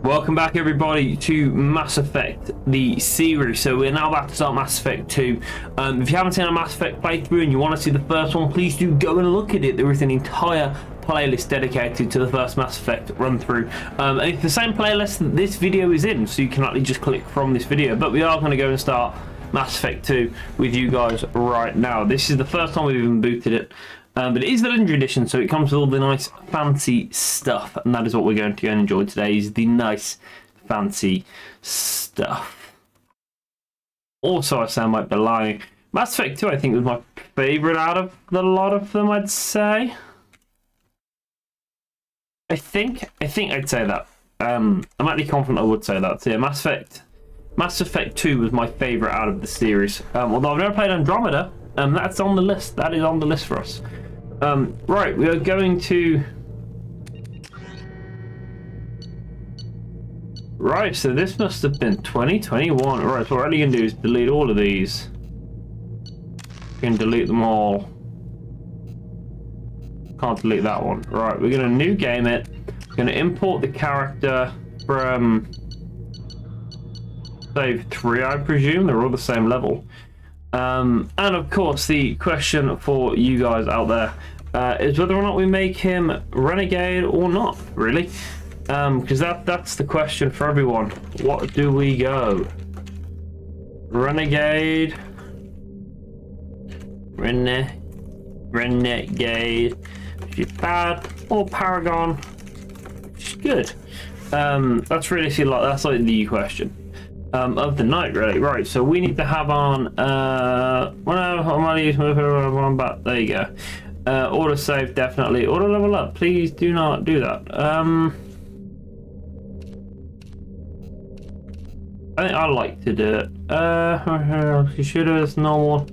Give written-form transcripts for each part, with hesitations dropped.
Welcome back everybody to Mass Effect, the series. So we're now about to start Mass Effect 2. If you haven't seen a Mass Effect playthrough and you want to see the first one, please do go and look at it. There is an entire playlist dedicated to the first Mass Effect run through. And it's the same playlist that this video is in, so you can actually just click from this video. But we are going to go and start Mass Effect 2 with you guys right now. This is the first time we've even booted it. But it is the Legendary Edition, so it comes with all the nice fancy stuff, and that is what we're going to go and enjoy today, is the nice fancy stuff. Also, I sound like they're lying. Mass Effect 2, I think, was my favourite out of the lot of them, I'd say. I think I'd say that. I'm actually confident I would say that. So yeah, Mass Effect 2 was my favourite out of the series. Although I've never played Andromeda, that's on the list. That is on the list for us. Right, we are going to... Right, so this must have been 2021. Right, so what we're going to do is delete all of these. We can delete them all. Can't delete that one. Right, we're going to new game it. We're going to import the character from... Save 3, I presume. They're all the same level. And of course, the question for you guys out there is whether or not we make him renegade or not, really. Because that's the question for everyone. What do we go? Renegade? Renegade, which is bad, or Paragon, which is good. That's really that's like the question. Of the night, really. Right, so we need to have on there you go. Auto save, definitely. Auto level up, please do not do that. I think I like to do it. You should have normal.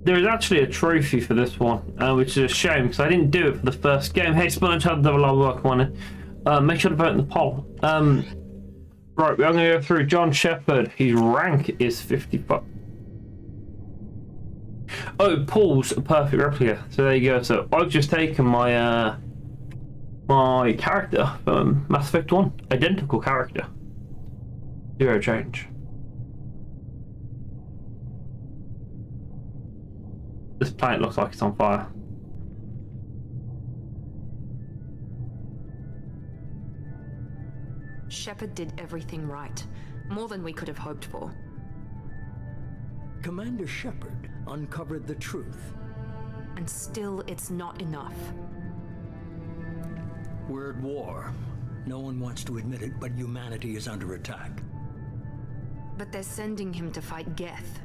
There is actually a trophy for this one, which is a shame because I didn't do it for the first game. Hey Sponge, how the double R work on it? Make sure to vote in the poll. Right, we're going to go through John Shepard. His rank is 55. Oh, Paul's a perfect replica. So there you go. So I've just taken my my character from Mass Effect 1. Identical character. Zero change. This planet looks like it's on fire. Shepard did everything right. More than we could have hoped for. Commander Shepard uncovered the truth. And still, it's not enough. We're at war. No one wants to admit it, but humanity is under attack. But they're sending him to fight Geth.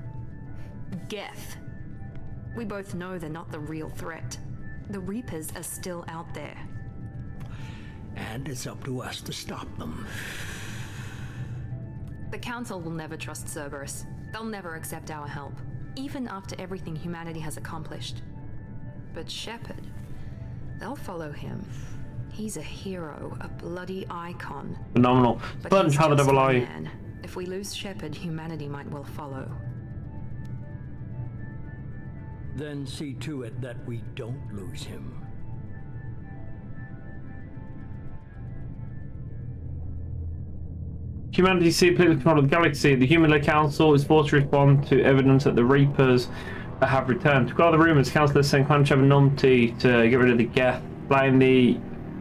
Geth. We both know they're not the real threat. The Reapers are still out there. And it's up to us to stop them. The Council will never trust Cerberus. They'll never accept our help, even after everything humanity has accomplished. But Shepard, they'll follow him. He's a hero, a bloody icon. Phenomenal. Sponge, how the double I. If we lose Shepard, humanity might well follow. Then see to it that we don't lose him. Humanity see political control of the galaxy. The Human Council is forced to respond to evidence that the Reapers have returned. To quell the rumours, Council is sending Clan Shepard Numpty to get rid of the Geth, blame the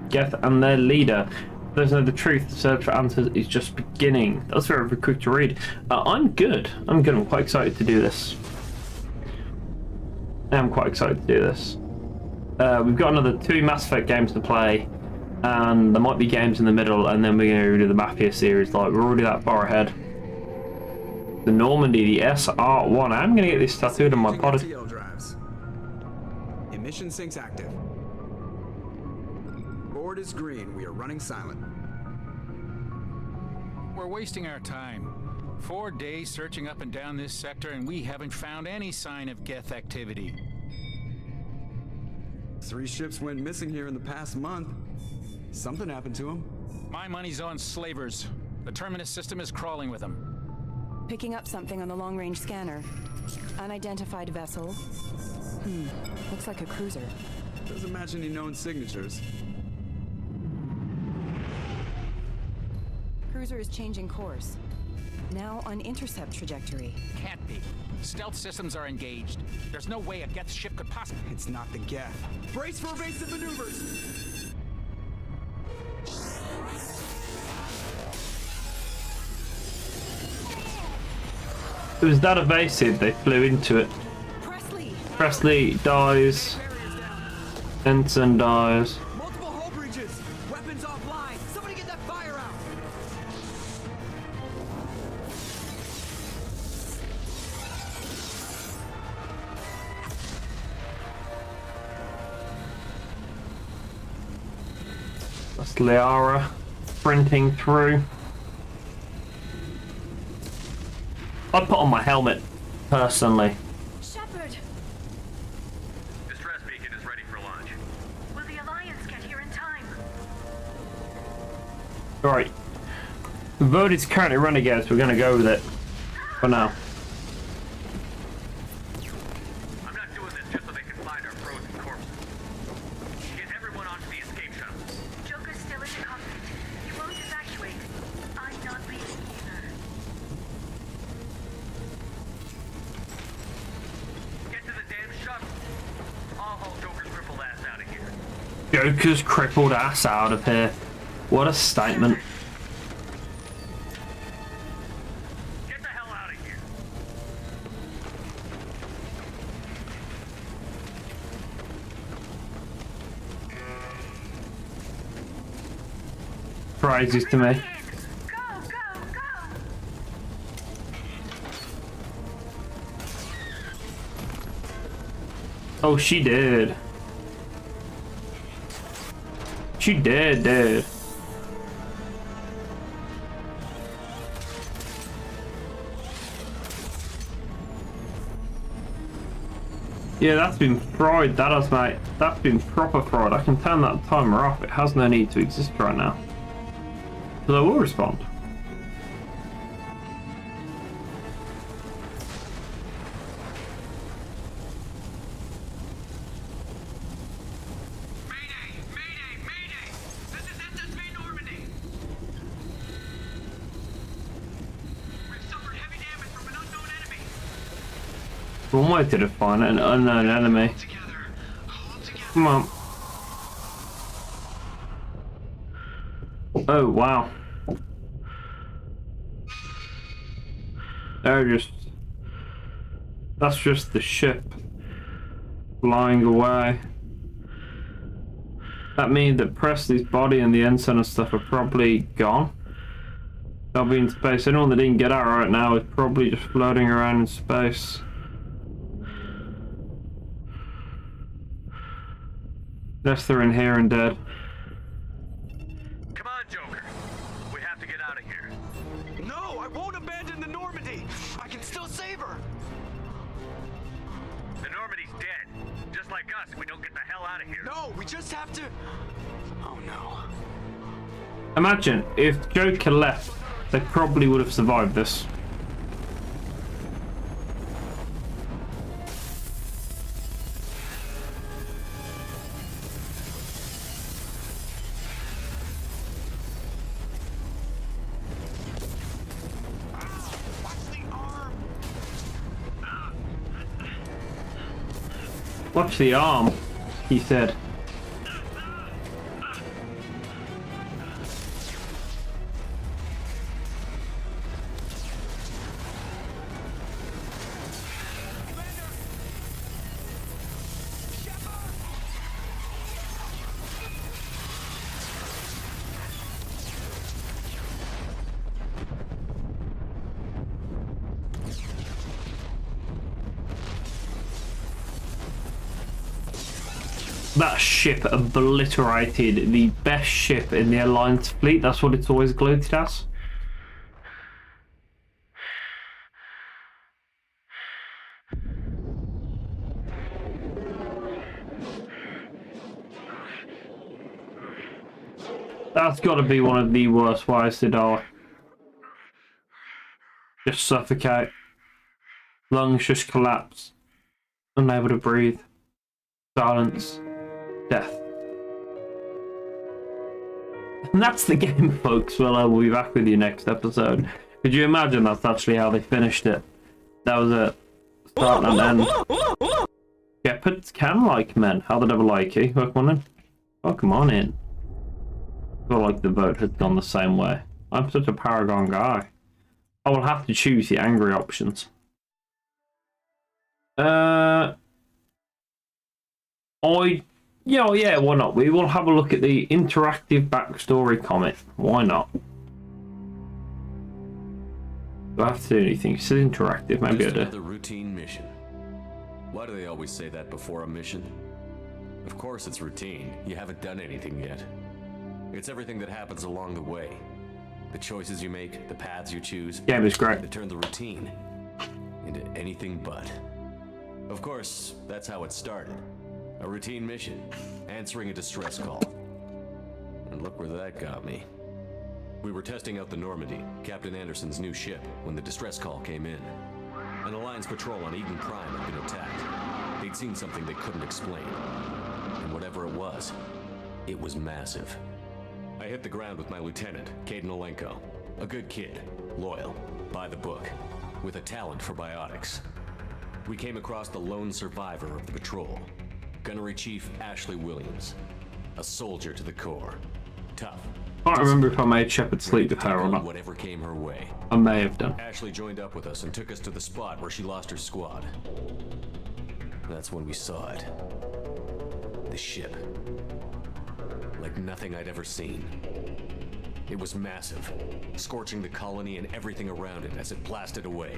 Geth and their leader. There's no the truth. The search for answers is just beginning. That's very quick to read. I'm good. I'm quite excited to do this. I'm quite excited to do this. We've got another 2 Mass Effect games to play. And there might be games in the middle, and then we're going to do the Mafia series. Like, we're already that far ahead. The Normandy, the SR1. I'm going to get this tattooed on my body. Emission sinks active. Board is green. We are running silent. We're wasting our time. 4 days searching up and down this sector, and we haven't found any sign of Geth activity. 3 ships went missing here in the past month. Something happened to them. My money's on slavers. The Terminus system is crawling with them. Picking up something on the long-range scanner. Unidentified vessel. Looks like a cruiser. Doesn't match any known signatures. cruiser is changing course. Now on intercept trajectory. Can't be. Stealth systems are engaged. There's no way a Geth ship could possibly... It's not the Geth. Brace for evasive maneuvers! It was that evasive, they flew into it. Presley! Presley dies. Barriers down. Ensign dies. Multiple hull breaches! Weapons offline! Somebody get that fire out! That's Liara sprinting through. I'd put on my helmet, personally. Shepard! Distress beacon is ready for launch. Will the Alliance get here in time? Right. The vote is currently renegades, we're going to go with it. For now. I'm not doing this just so they can find our frozen corpses. Get everyone onto the escape shuttle. Joker's still in the cockpit. He won't evacuate. I'm not leaving either. Get to the damn shuttle. I'll haul Joker's crippled ass out of here. Joker's crippled ass out of here. What a statement. Get the hell out of here. Surprises to me. Go, go, go! Oh, she did. She did. Yeah, that's been fried, that has, mate. That's been proper fried. I can turn that timer off. It has no need to exist right now. So I will respond. Mayday! Mayday! Mayday! This is SSV Normandy! We've suffered heavy damage from an unknown enemy. One way to define an unknown enemy. Together. Hold together. Come on. Oh, wow. That's just the ship flying away. That means that Presley's body and the ensign and stuff are probably gone. They'll be in space. Anyone that didn't get out right now is probably just floating around in space. Unless they're in here and dead. Come on, Joker. We have to get out of here. No, I won't abandon the Normandy! I can still save her! The Normandy's dead. Just like us, we don't get the hell out of here. No, we just have to... Oh no. Imagine if Joker left, they probably would have survived this. Watch the arm, he said. That ship obliterated the best ship in the Alliance fleet. That's what it's always gloated as. That's got to be one of the worst ways to die. Just suffocate. Lungs just collapse. Unable to breathe. Silence. Death. And that's the game, folks. Well, I will be back with you next episode. Could you imagine that's actually how they finished it? That was a start and end. Shepards can like men. How the devil like you? Welcome on in. Welcome on in. I feel like the vote has gone the same way. I'm such a paragon guy. I will have to choose the angry options. Yeah, why not? We will have a look at the interactive backstory comic. Why not? Do I have to do anything? It says interactive. Maybe I do. Another routine mission. Why do they always say that before a mission? Of course it's routine. You haven't done anything yet. It's everything that happens along the way. The choices you make, the paths you choose. Game is great. That turn the routine into anything but. Of course, that's how it started. A routine mission, answering a distress call. And look where that got me. We were testing out the Normandy, Captain Anderson's new ship, when the distress call came in. An Alliance patrol on Eden Prime had been attacked. They'd seen something they couldn't explain. And whatever it was massive. I hit the ground with my lieutenant, Caden Olenko. A good kid, loyal, by the book, with a talent for biotics. We came across the lone survivor of the patrol, Gunnery Chief Ashley Williams. A soldier to the core. Tough. I can't remember if I made Shepard sleep with her or not. Whatever came her way. I may have done. Ashley joined up with us and took us to the spot where she lost her squad. That's when we saw it. The ship. Like nothing I'd ever seen. It was massive, scorching the colony and everything around it as it blasted away.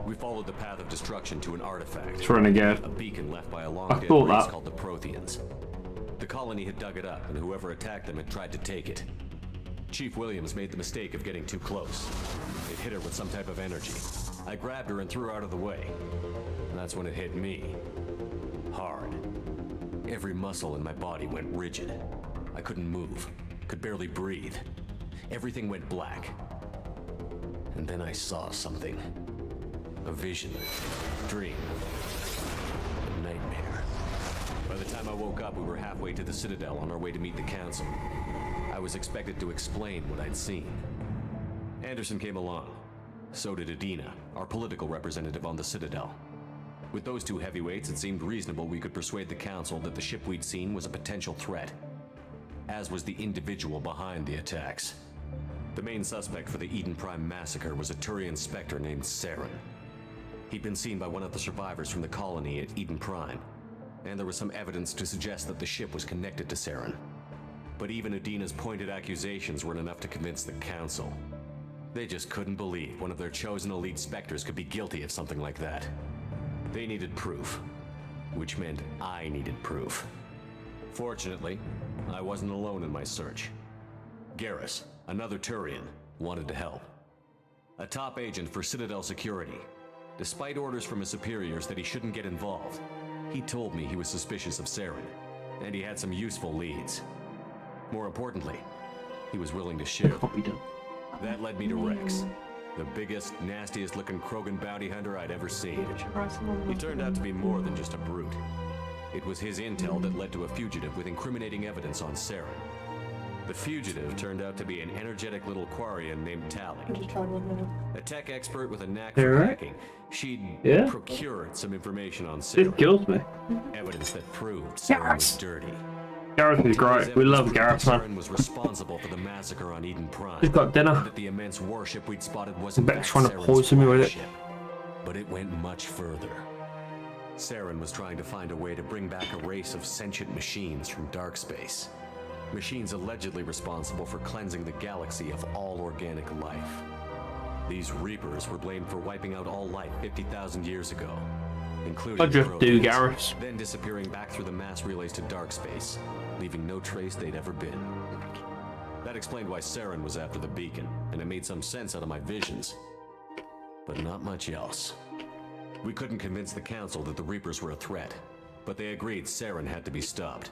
We followed the path of destruction to an artifact. It's renegade. A beacon left by a long dead thought race that. called the Protheans. The colony had dug it up, and whoever attacked them had tried to take it. Chief Williams made the mistake of getting too close. It hit her with some type of energy. I grabbed her and threw her out of the way. And that's when it hit me. Hard. Every muscle in my body went rigid. I couldn't move, could barely breathe. Everything went black. And then I saw something. A vision, dream, a nightmare. By the time I woke up, we were halfway to the Citadel on our way to meet the Council. I was expected to explain what I'd seen. Anderson came along. So did Adina, our political representative on the Citadel. With those two heavyweights, it seemed reasonable we could persuade the Council that the ship we'd seen was a potential threat, as was the individual behind the attacks. The main suspect for the Eden Prime massacre was a Turian Spectre named Saren. He'd been seen by one of the survivors from the colony at Eden Prime, and there was some evidence to suggest that the ship was connected to Saren. But even Adina's pointed accusations weren't enough to convince the Council. They just couldn't believe one of their chosen elite Spectres could be guilty of something like that. They needed proof, which meant I needed proof. Fortunately, I wasn't alone in my search. Garrus, another Turian, wanted to help. A top agent for Citadel Security. Despite orders from his superiors that he shouldn't get involved, he told me he was suspicious of Saren, and he had some useful leads. More importantly, he was willing to share them. That led me to Rex, the biggest, nastiest looking Krogan bounty hunter I'd ever seen. He turned out to be more than just a brute. It was his intel that led to a fugitive with incriminating evidence on Saren. The fugitive turned out to be an energetic little Quarian named Tali. A tech expert with a knack for hacking. She'd procured some information on Saren. It kills me. Evidence that proved Saren was dirty. Gareth is great. We love Gareth, man. Saren was responsible for the massacre on Eden Prime. He's got dinner. That the immense warship we'd spotted wasn't Beck's trying to poison me with it. But it went much further. Saren was trying to find a way to bring back a race of sentient machines from dark space. Machines allegedly responsible for cleansing the galaxy of all organic life. These Reapers were blamed for wiping out all life 50,000 years ago, including I just do, Garrus. then disappearing back through the mass relays to dark space, leaving no trace they'd ever been. That explained why Saren was after the beacon, and it made some sense out of my visions. But not much else. We couldn't convince the Council that the Reapers were a threat, but they agreed Saren had to be stopped.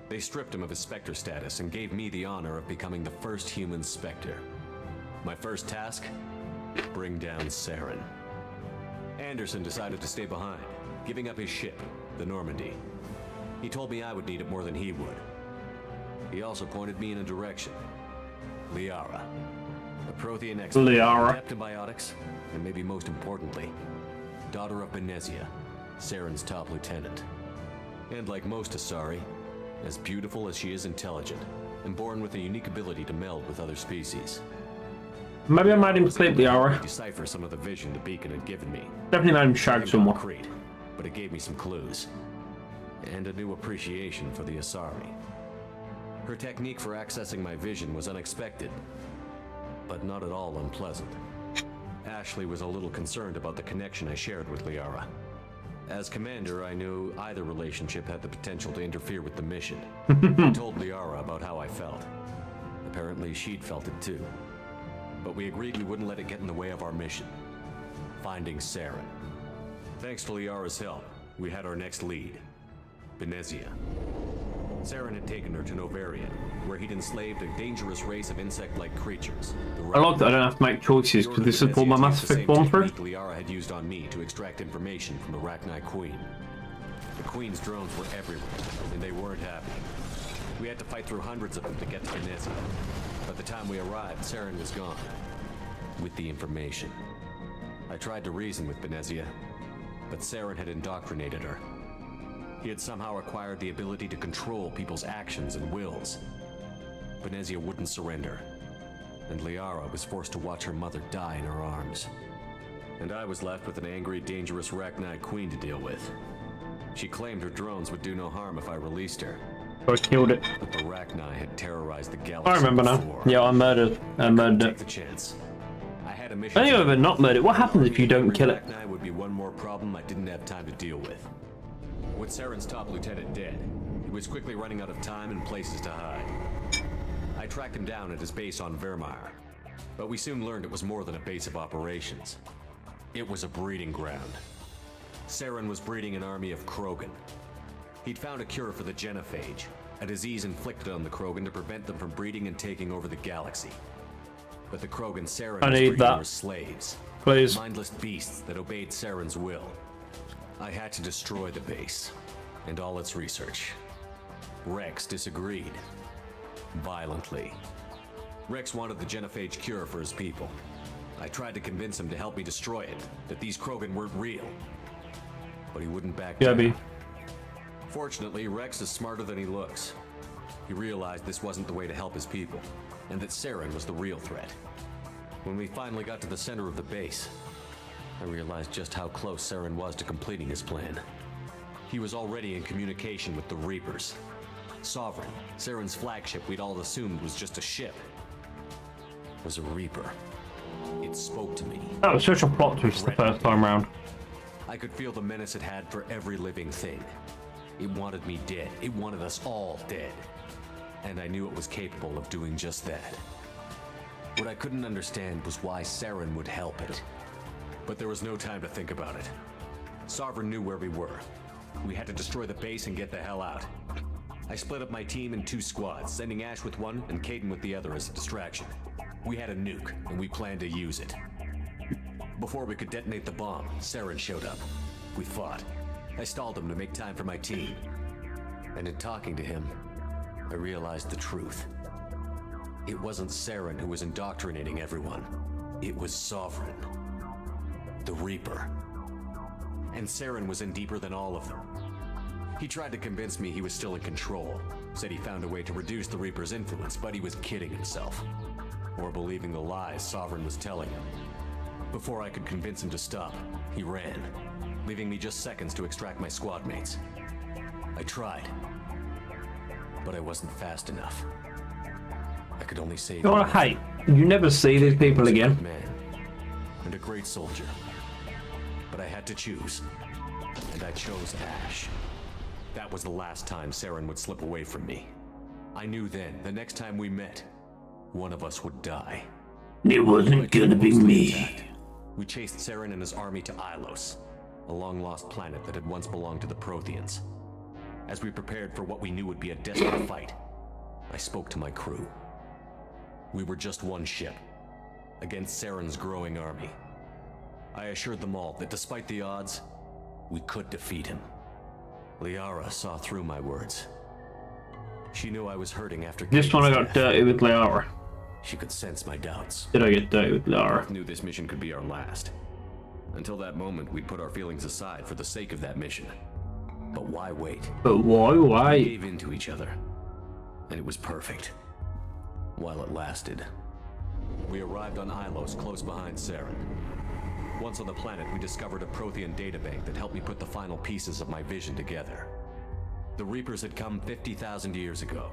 They stripped him of his Spectre status and gave me the honor of becoming the first human Spectre. My first task? Bring down Saren. Anderson decided to stay behind, giving up his ship, the Normandy. He told me I would need it more than he would. He also pointed me in a direction. Liara. A Prothean expert. Liara. Adept in biotics, and maybe most importantly, daughter of Benezia, Saren's top lieutenant. And like most Asari, as beautiful as she is intelligent, and born with a unique ability to meld with other species. Maybe I made him sleep, Liara. Decipher some of the vision the beacon had given me. Definitely made him shag someone. Concrete, but it gave me some clues. And a new appreciation for the Asari. Her technique for accessing my vision was unexpected, but not at all unpleasant. Ashley was a little concerned about the connection I shared with Liara. As commander, I knew either relationship had the potential to interfere with the mission. I told Liara about how I felt. Apparently, she'd felt it too. But we agreed we wouldn't let it get in the way of our mission. Finding Saren. Thanks to Liara's help, we had our next lead. Benezia. Saren had taken her to Novarian, where he'd enslaved a dangerous race of insect-like creatures. I like that I don't have to make choices because this is all my Mass Effect 1 through. Liara had used on me to extract information from the Rachni Queen. The Queen's drones were everywhere, and they weren't happy. We had to fight through hundreds of them to get to Benezia. By the time we arrived, Saren was gone. With the information. I tried to reason with Benezia, but Saren had indoctrinated her. He had somehow acquired the ability to control people's actions and wills. Benezia wouldn't surrender, and Liara was forced to watch her mother die in her arms. And I was left with an angry, dangerous Rachni Queen to deal with. She claimed her drones would do no harm if I released her. So I killed it. But the Rachni had terrorized the galaxy. I remember before. now. Yeah, I murdered Take it. the chance. I had a mission. Have you ever not murdered? What happens if you don't kill it? Rachni would be one more problem I didn't have time to deal with. With Saren's top lieutenant dead, he was quickly running out of time and places to hide. I tracked him down at his base on Vermeer, but we soon learned it was more than a base of operations. It was a breeding ground. Saren was breeding an army of Krogan. He'd found a cure for the genophage, a disease inflicted on the Krogan to prevent them from breeding and taking over the galaxy. But the Krogan Saren was breeding were slaves. Please. Mindless beasts that obeyed Saren's will. I had to destroy the base, and all its research. Rex disagreed. Violently. Rex wanted the genophage cure for his people. I tried to convince him to help me destroy it, that these Krogan weren't real. But he wouldn't back down. Fortunately, Rex is smarter than he looks. He realized this wasn't the way to help his people, and that Saren was the real threat. When we finally got to the center of the base, I realized just how close Saren was to completing his plan. He was already in communication with the Reapers. Sovereign, Saren's flagship we'd all assumed was just a ship, was a Reaper. It spoke to me. That was such a plot twist the first time round. I could feel the menace it had for every living thing. It wanted me dead. It wanted us all dead. And I knew it was capable of doing just that. What I couldn't understand was why Saren would help it. But there was no time to think about it. Sovereign knew where we were. We had to destroy the base and get the hell out. I split up my team in 2 squads, sending Ash with one and Caden with the other as a distraction. We had a nuke, and we planned to use it. Before we could detonate the bomb, Saren showed up. We fought. I stalled him to make time for my team. And in talking to him, I realized the truth. It wasn't Saren who was indoctrinating everyone. It was Sovereign. The Reaper. And Saren was in deeper than all of them. He tried to convince me he was still in control. Said he found a way to reduce the Reaper's influence, but he was kidding himself. Or believing the lies Sovereign was telling him. Before I could convince him to stop, he ran, leaving me just seconds to extract my squad mates. I tried, but I wasn't fast enough. I could only save Oh, hey, you never see these people again. A man and a great soldier. But I had to choose, and I chose Ash. That was the last time Saren would slip away from me. I knew then, the next time we met, one of us would die. It wasn't gonna be me. We chased Saren and his army to Ilos, a long-lost planet that had once belonged to the Protheans. As we prepared for what we knew would be a desperate fight, I spoke to my crew. We were just one ship, against Saren's growing army. I assured them all that despite the odds, we could defeat him. Liara saw through my words. She knew I was hurting after This one I got dirty with Liara. She could sense my doubts. Did I get dirty with Liara? I knew this mission could be our last. Until that moment, we'd put our feelings aside for the sake of that mission. But why wait? But why We wait? gave in to each other. And it was perfect. While it lasted. We arrived on Ilos, close behind Saren. Once on the planet, we discovered a Prothean databank that helped me put the final pieces of my vision together. The Reapers had come 50,000 years ago,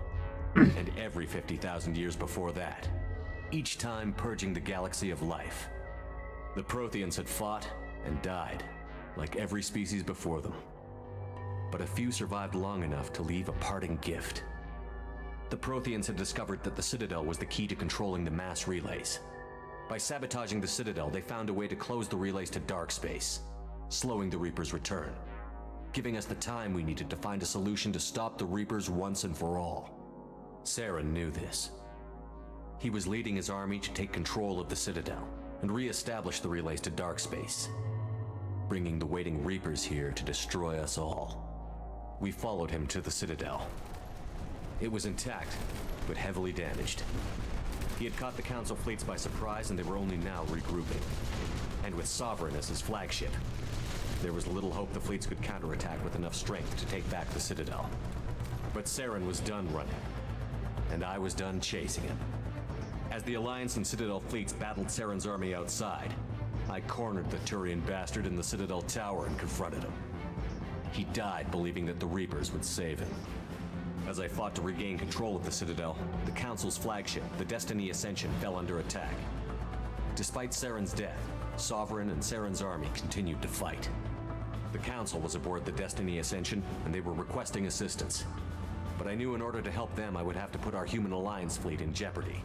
and every 50,000 years before that, each time purging the galaxy of life. The Protheans had fought and died, like every species before them. But a few survived long enough to leave a parting gift. The Protheans had discovered that the Citadel was the key to controlling the mass relays. By sabotaging the Citadel, they found a way to close the relays to dark space, slowing the Reapers' return, giving us the time we needed to find a solution to stop the Reapers once and for all. Saren knew this. He was leading his army to take control of the Citadel and re-establish the relays to dark space, bringing the waiting Reapers here to destroy us all. We followed him to the Citadel. It was intact, but heavily damaged. He had caught the Council fleets by surprise, and they were only now regrouping. And with Sovereign as his flagship, there was little hope the fleets could counterattack with enough strength to take back the Citadel. But Saren was done running, and I was done chasing him. As the Alliance and Citadel fleets battled Saren's army outside, I cornered the Turian bastard in the Citadel tower and confronted him. He died believing that the Reapers would save him. As I fought to regain control of the Citadel, the Council's flagship, the Destiny Ascension, fell under attack. Despite Saren's death, Sovereign and Saren's army continued to fight. The Council was aboard the Destiny Ascension, and they were requesting assistance. But I knew in order to help them, I would have to put our human alliance fleet in jeopardy.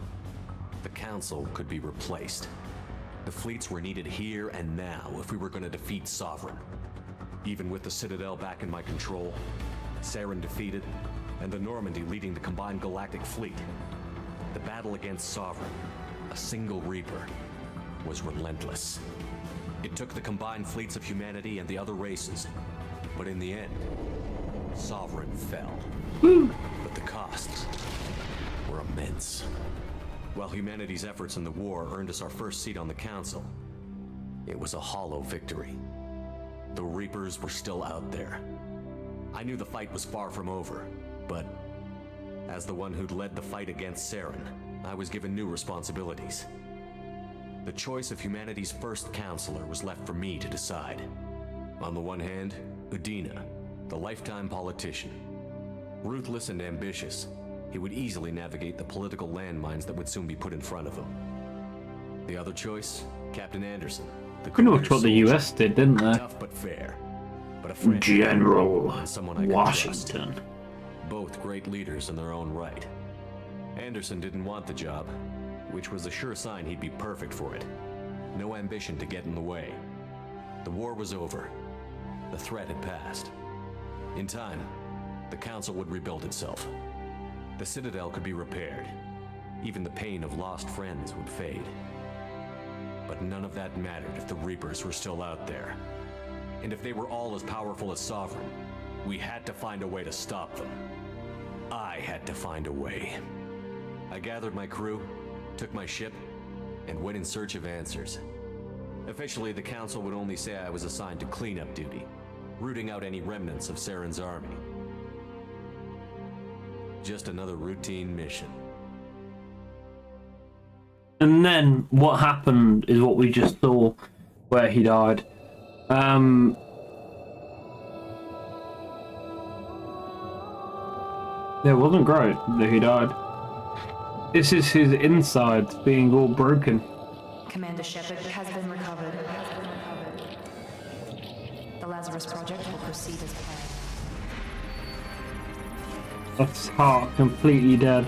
The Council could be replaced. The fleets were needed here and now if we were going to defeat Sovereign. Even with the Citadel back in my control, Saren defeated, and the Normandy leading the combined galactic fleet, the battle against Sovereign, a single Reaper, was relentless. It took the combined fleets of humanity and the other races, but in the end, Sovereign fell. But the costs were immense. While humanity's efforts in the war earned us our first seat on the Council, it was a hollow victory. The Reapers were still out there. I knew the fight was far from over, but as the one who'd led the fight against Saren, I was given new responsibilities. The choice of humanity's first counselor was left for me to decide. On the one hand, Udina, the lifetime politician. Ruthless and ambitious, he would easily navigate the political landmines that would soon be put in front of him. The other choice, Captain Anderson, the Pretty much career what the soldier. US did, didn't they? Tough but fair, but a friend General and someone I could trust. Washington. Both great leaders in their own right. Anderson didn't want the job, which was a sure sign he'd be perfect for it. No ambition to get in the way. The war was over. The threat had passed. In time, the Council would rebuild itself. The Citadel could be repaired. Even the pain of lost friends would fade. But none of that mattered if the Reapers were still out there. And if they were all as powerful as Sovereign, we had to find a way to stop them. I had to find a way. I gathered my crew, took my ship, and went in search of answers. Officially, the Council would only say I was assigned to cleanup duty, rooting out any remnants of Saren's army. Just another routine mission. And then what happened is what we just saw, where he died. It wasn't great that he died. This is his insides being all broken. Commander Shepard has been recovered. The Lazarus Project will proceed as planned. That's heart completely dead.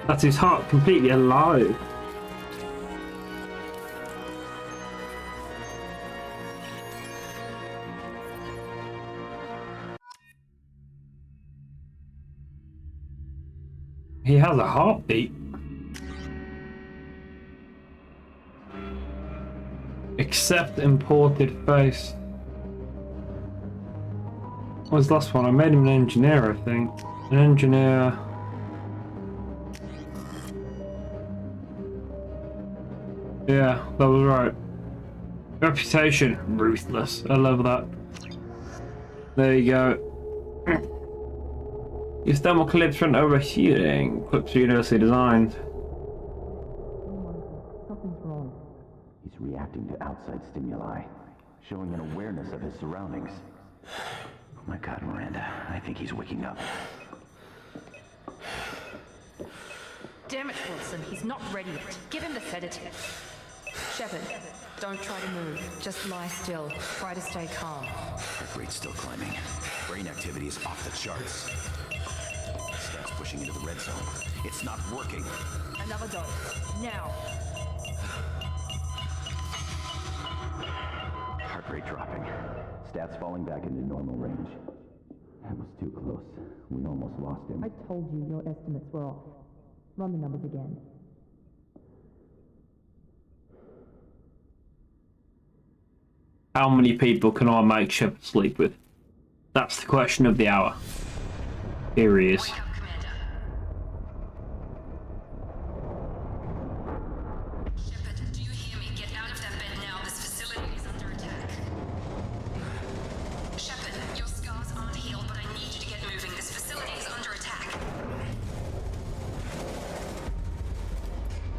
That's his heart completely alive. He has a heartbeat. Accept imported face. What was the last one? I made him an engineer, I think. An engineer. Yeah, that was right. Reputation, ruthless. I love that. There you go. Use thermal clips for an overheating. Clips are universally designed. He's reacting to outside stimuli, showing an awareness of his surroundings. Oh my God, Miranda, I think he's waking up. Damn it, Wilson, he's not ready yet. Give him the sedative. Shepard, don't try to move. Just lie still. Try to stay calm. Heart rate's still climbing. Brain activity is off the charts. Stats pushing into the red zone. It's not working. Another dose. Now. Heart rate dropping. Stats falling back into normal range. That was too close. We almost lost him. I told you your estimates were off. Run the numbers again. How many people can I make Shepard sleep with? That's the question of the hour. Here he is. Shepard, do you hear me? Get out of that bed now. This facility is under attack. Shepard, your scars aren't healed, but I need you to get moving. This facility is under attack.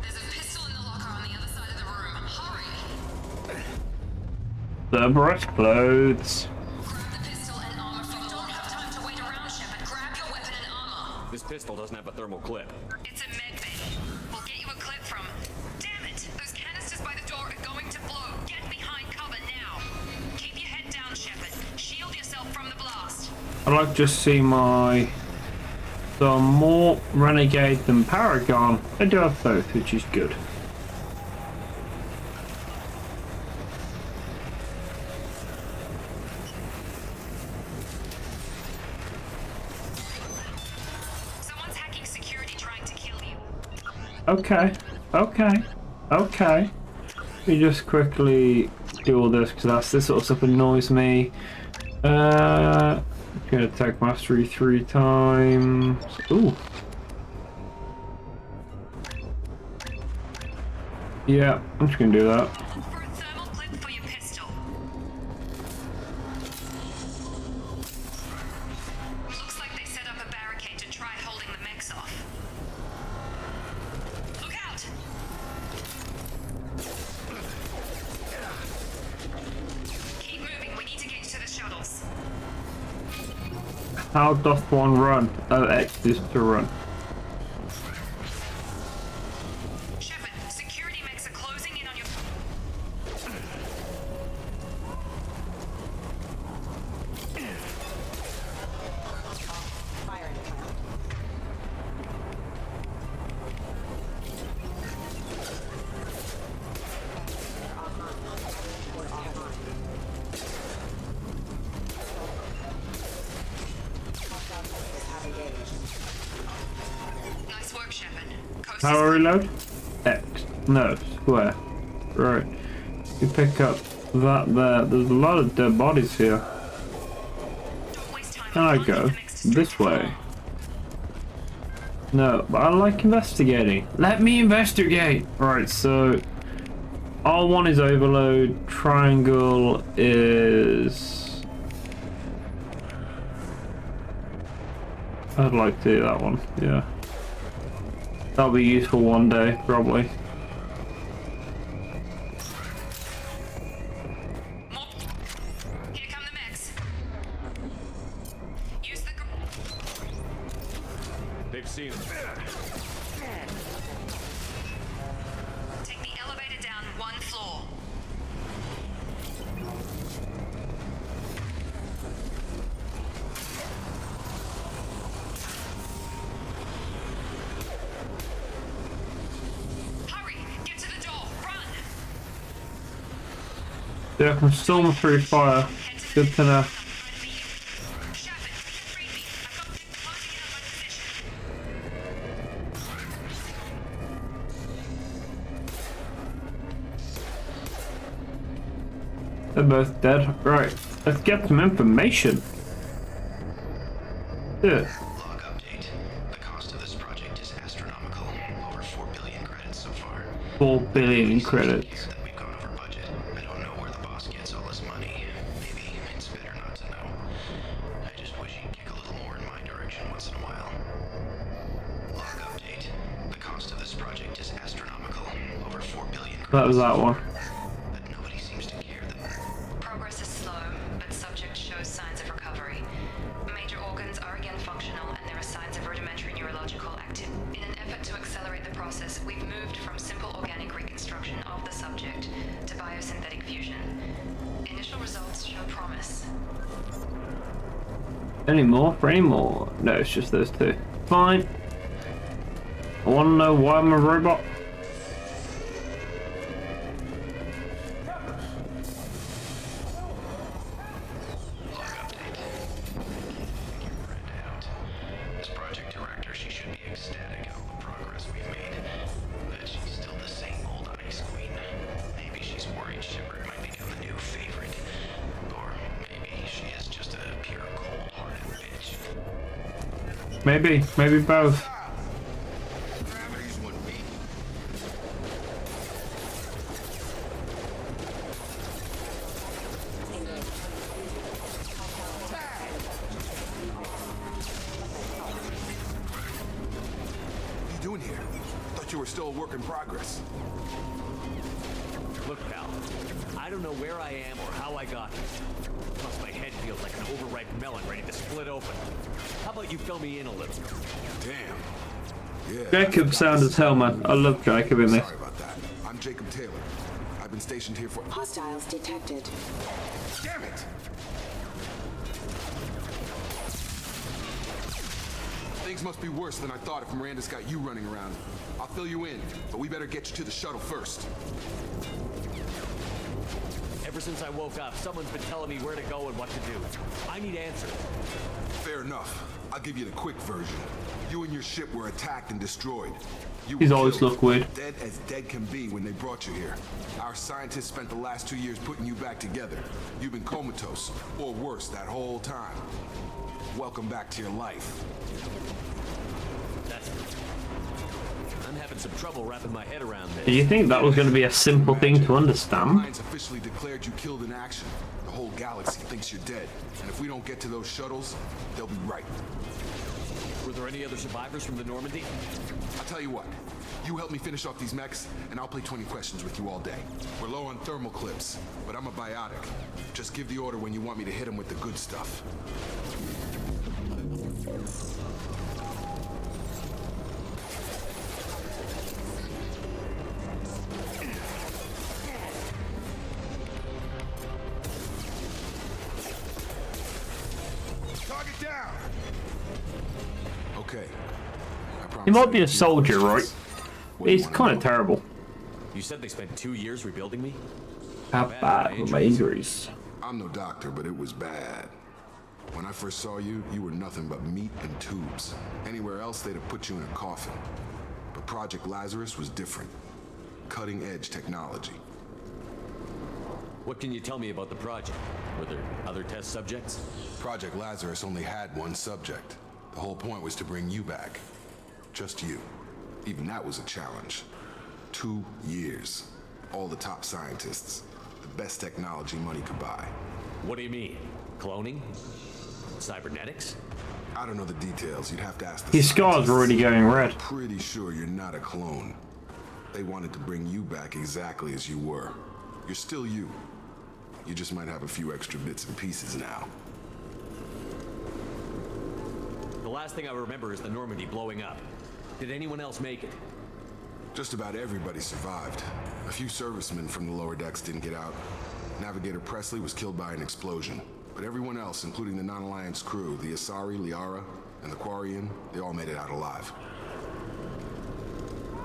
There's a pistol in the locker on the other side of the room. Hurry! Cerberus clothes. Grab the pistol and armor. You don't have time to wait around, Shepard. Grab your weapon and armor. This pistol doesn't have a thermal clip. It's a med bay. We'll get you a clip from. Damn it! Those canisters by the door are going to blow. Get behind cover now. Keep your head down, Shepard. Shield yourself from the blast. I'd like to just see my... So I'm more Renegade than Paragon. I do have both, which is good. Someone's hacking security trying to kill you. Okay, okay, okay. Let me just quickly do all this because this sort of stuff annoys me. Gonna attack mastery 3 times. Ooh. Yeah, I'm just gonna do that. Hold for a thermal clip for your pistol. Looks like they set up a barricade to try holding the mechs off. Look out! Keep moving, we need to get to the shuttles. How doth one run? Oh, X is to run. Shepard, security mechs are closing in on your... Nice work, Shepard. Coast Power reload? X. No, square. Right. You pick up that there. There's a lot of dead bodies here. Don't waste time. Can I go this way? No, but I like investigating. Let me investigate! Right, so... R1 is overload. Triangle is... I'd like to do that one, yeah. That'll be useful one day, probably. Here come the mechs. Use the... They've seen us. Take the elevator down 1 floor. Hurry! Get to the door! Run! Yeah, I can storm through fire. Good to know. Shepard, read me. I've got people closing in on my position. They're both dead. Right, let's get some information. Yeah. Log update. The cost of this project is astronomical. Over 4 billion credits so far. 4 billion credits. That we've gone over budget. I don't know where the boss gets all this money. Maybe it's better not to know. I just wish he'd kick a little more in my direction once in a while. Log update. The cost of this project is astronomical. Over 4 billion credits. That was that one. But nobody seems to care that. Progress is slow, but subject shows signs of recovery. Major organs are again functional, and there are signs of rudimentary neurological activity. In an effort to accelerate the process, we've moved from simple organic reconstruction of the subject to biosynthetic fusion. Initial results show promise. Any more? For any more? No, it's just those two. Fine. I want to know why I'm a robot. This project director, she should be ecstatic at all the progress we've made. But she's still the same old ice queen. Maybe she's worried Shepard might become the new favorite. Or maybe she is just a pure cold-hearted bitch. Maybe both. Gravity's one beat. What are you doing here? Thought you were still a work in progress. Look, pal, I don't know where I am or how I got here. Plus, my head feels like an overripe melon ready to split open. How about you fill me in a little? Damn. Yeah. Jacob sound as hell, man. I love Jacob in this. Sorry about that. I'm Jacob Taylor. I've been stationed here for... Hostiles detected. Damn it! Things must be worse than I thought if Miranda's got you running around. I'll fill you in, but we better get you to the shuttle first. Ever since I woke up, someone's been telling me where to go and what to do. I need answers. Fair enough. I'll give you the quick version. You and your ship were attacked and destroyed. You He's were always killed, looked weird. dead as dead can be when they brought you here. Our scientists spent the last 2 years putting you back together. You've been comatose, or worse, that whole time. Welcome back to your life. That's... I'm having some trouble wrapping my head around this. Do you think that was going to be a simple thing to understand? Alliance officially declared you killed in action. The whole galaxy thinks you're dead. And if we don't get to those shuttles, they'll be right. Were there any other survivors from the Normandy? I'll tell you what. You help me finish off these mechs, and I'll play 20 questions with you all day. We're low on thermal clips, but I'm a biotic. Just give the order when you want me to hit him with the good stuff. Target down! Okay. He might be a soldier, right? He's kind of terrible. You said they spent 2 years rebuilding me? How bad were my injuries? I'm no doctor, but it was bad. When I first saw you, you were nothing but meat and tubes. Anywhere else, they'd have put you in a coffin. But Project Lazarus was different. Cutting-edge technology. What can you tell me about the project? Were there other test subjects? Project Lazarus only had one subject. The whole point was to bring you back. Just you. Even that was a challenge. 2 years. All the top scientists. The best technology money could buy. What do you mean? Cloning? Cybernetics? I don't know the details. You'd have to ask the His scars were already going red. Pretty sure you're not a clone. They wanted to bring you back exactly as you were. You're still you. You just might have a few extra bits and pieces now. The last thing I remember is the Normandy blowing up. Did anyone else make it? Just about everybody survived. A few servicemen from the lower decks didn't get out. Navigator Presley was killed by an explosion. But everyone else, including the non-Alliance crew, the Asari, Liara, and the Quarian, they all made it out alive.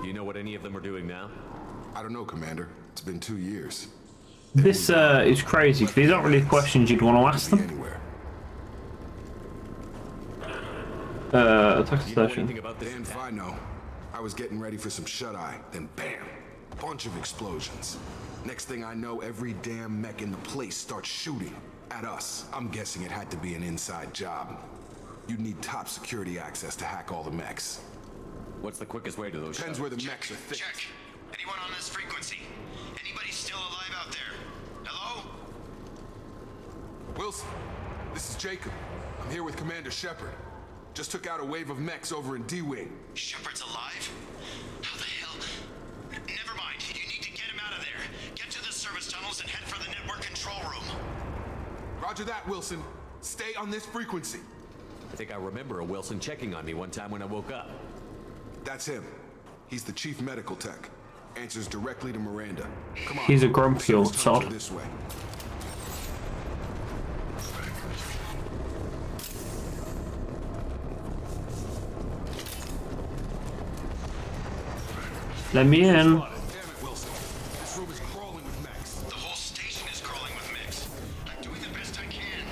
Do you know what any of them are doing now? I don't know, Commander. It's been 2 years. This is crazy, because these aren't really questions you'd want to ask them. Anywhere. Attack Do you know station. anything about this Damn if I know. I was getting ready for some shut-eye, then bam! Bunch of explosions. Next thing I know, every damn mech in the place starts shooting at us. I'm guessing it had to be an inside job. You'd need top security access to hack all the mechs. What's the quickest way to those Depends shutters? where the mechs are thick. Check. Anyone on this frequency? Anybody still alive out there? Hello? Wilson, this is Jacob. I'm here with Commander Shepard. Just took out a wave of mechs over in D-Wing. Shepard's alive? How the hell? Never mind. You need to get him out of there. Get to the service tunnels and head for the network control room. Roger that, Wilson. Stay on this frequency. I think I remember a Wilson checking on me one time when I woke up. That's him. He's the chief medical tech. Answers directly to Miranda. Come on. He's a grumpy old Service tunnels sod. are this way. Let me in. Damn it, Wilson. This room is crawling with mechs. The whole station is crawling with mechs. I'm doing the best I can.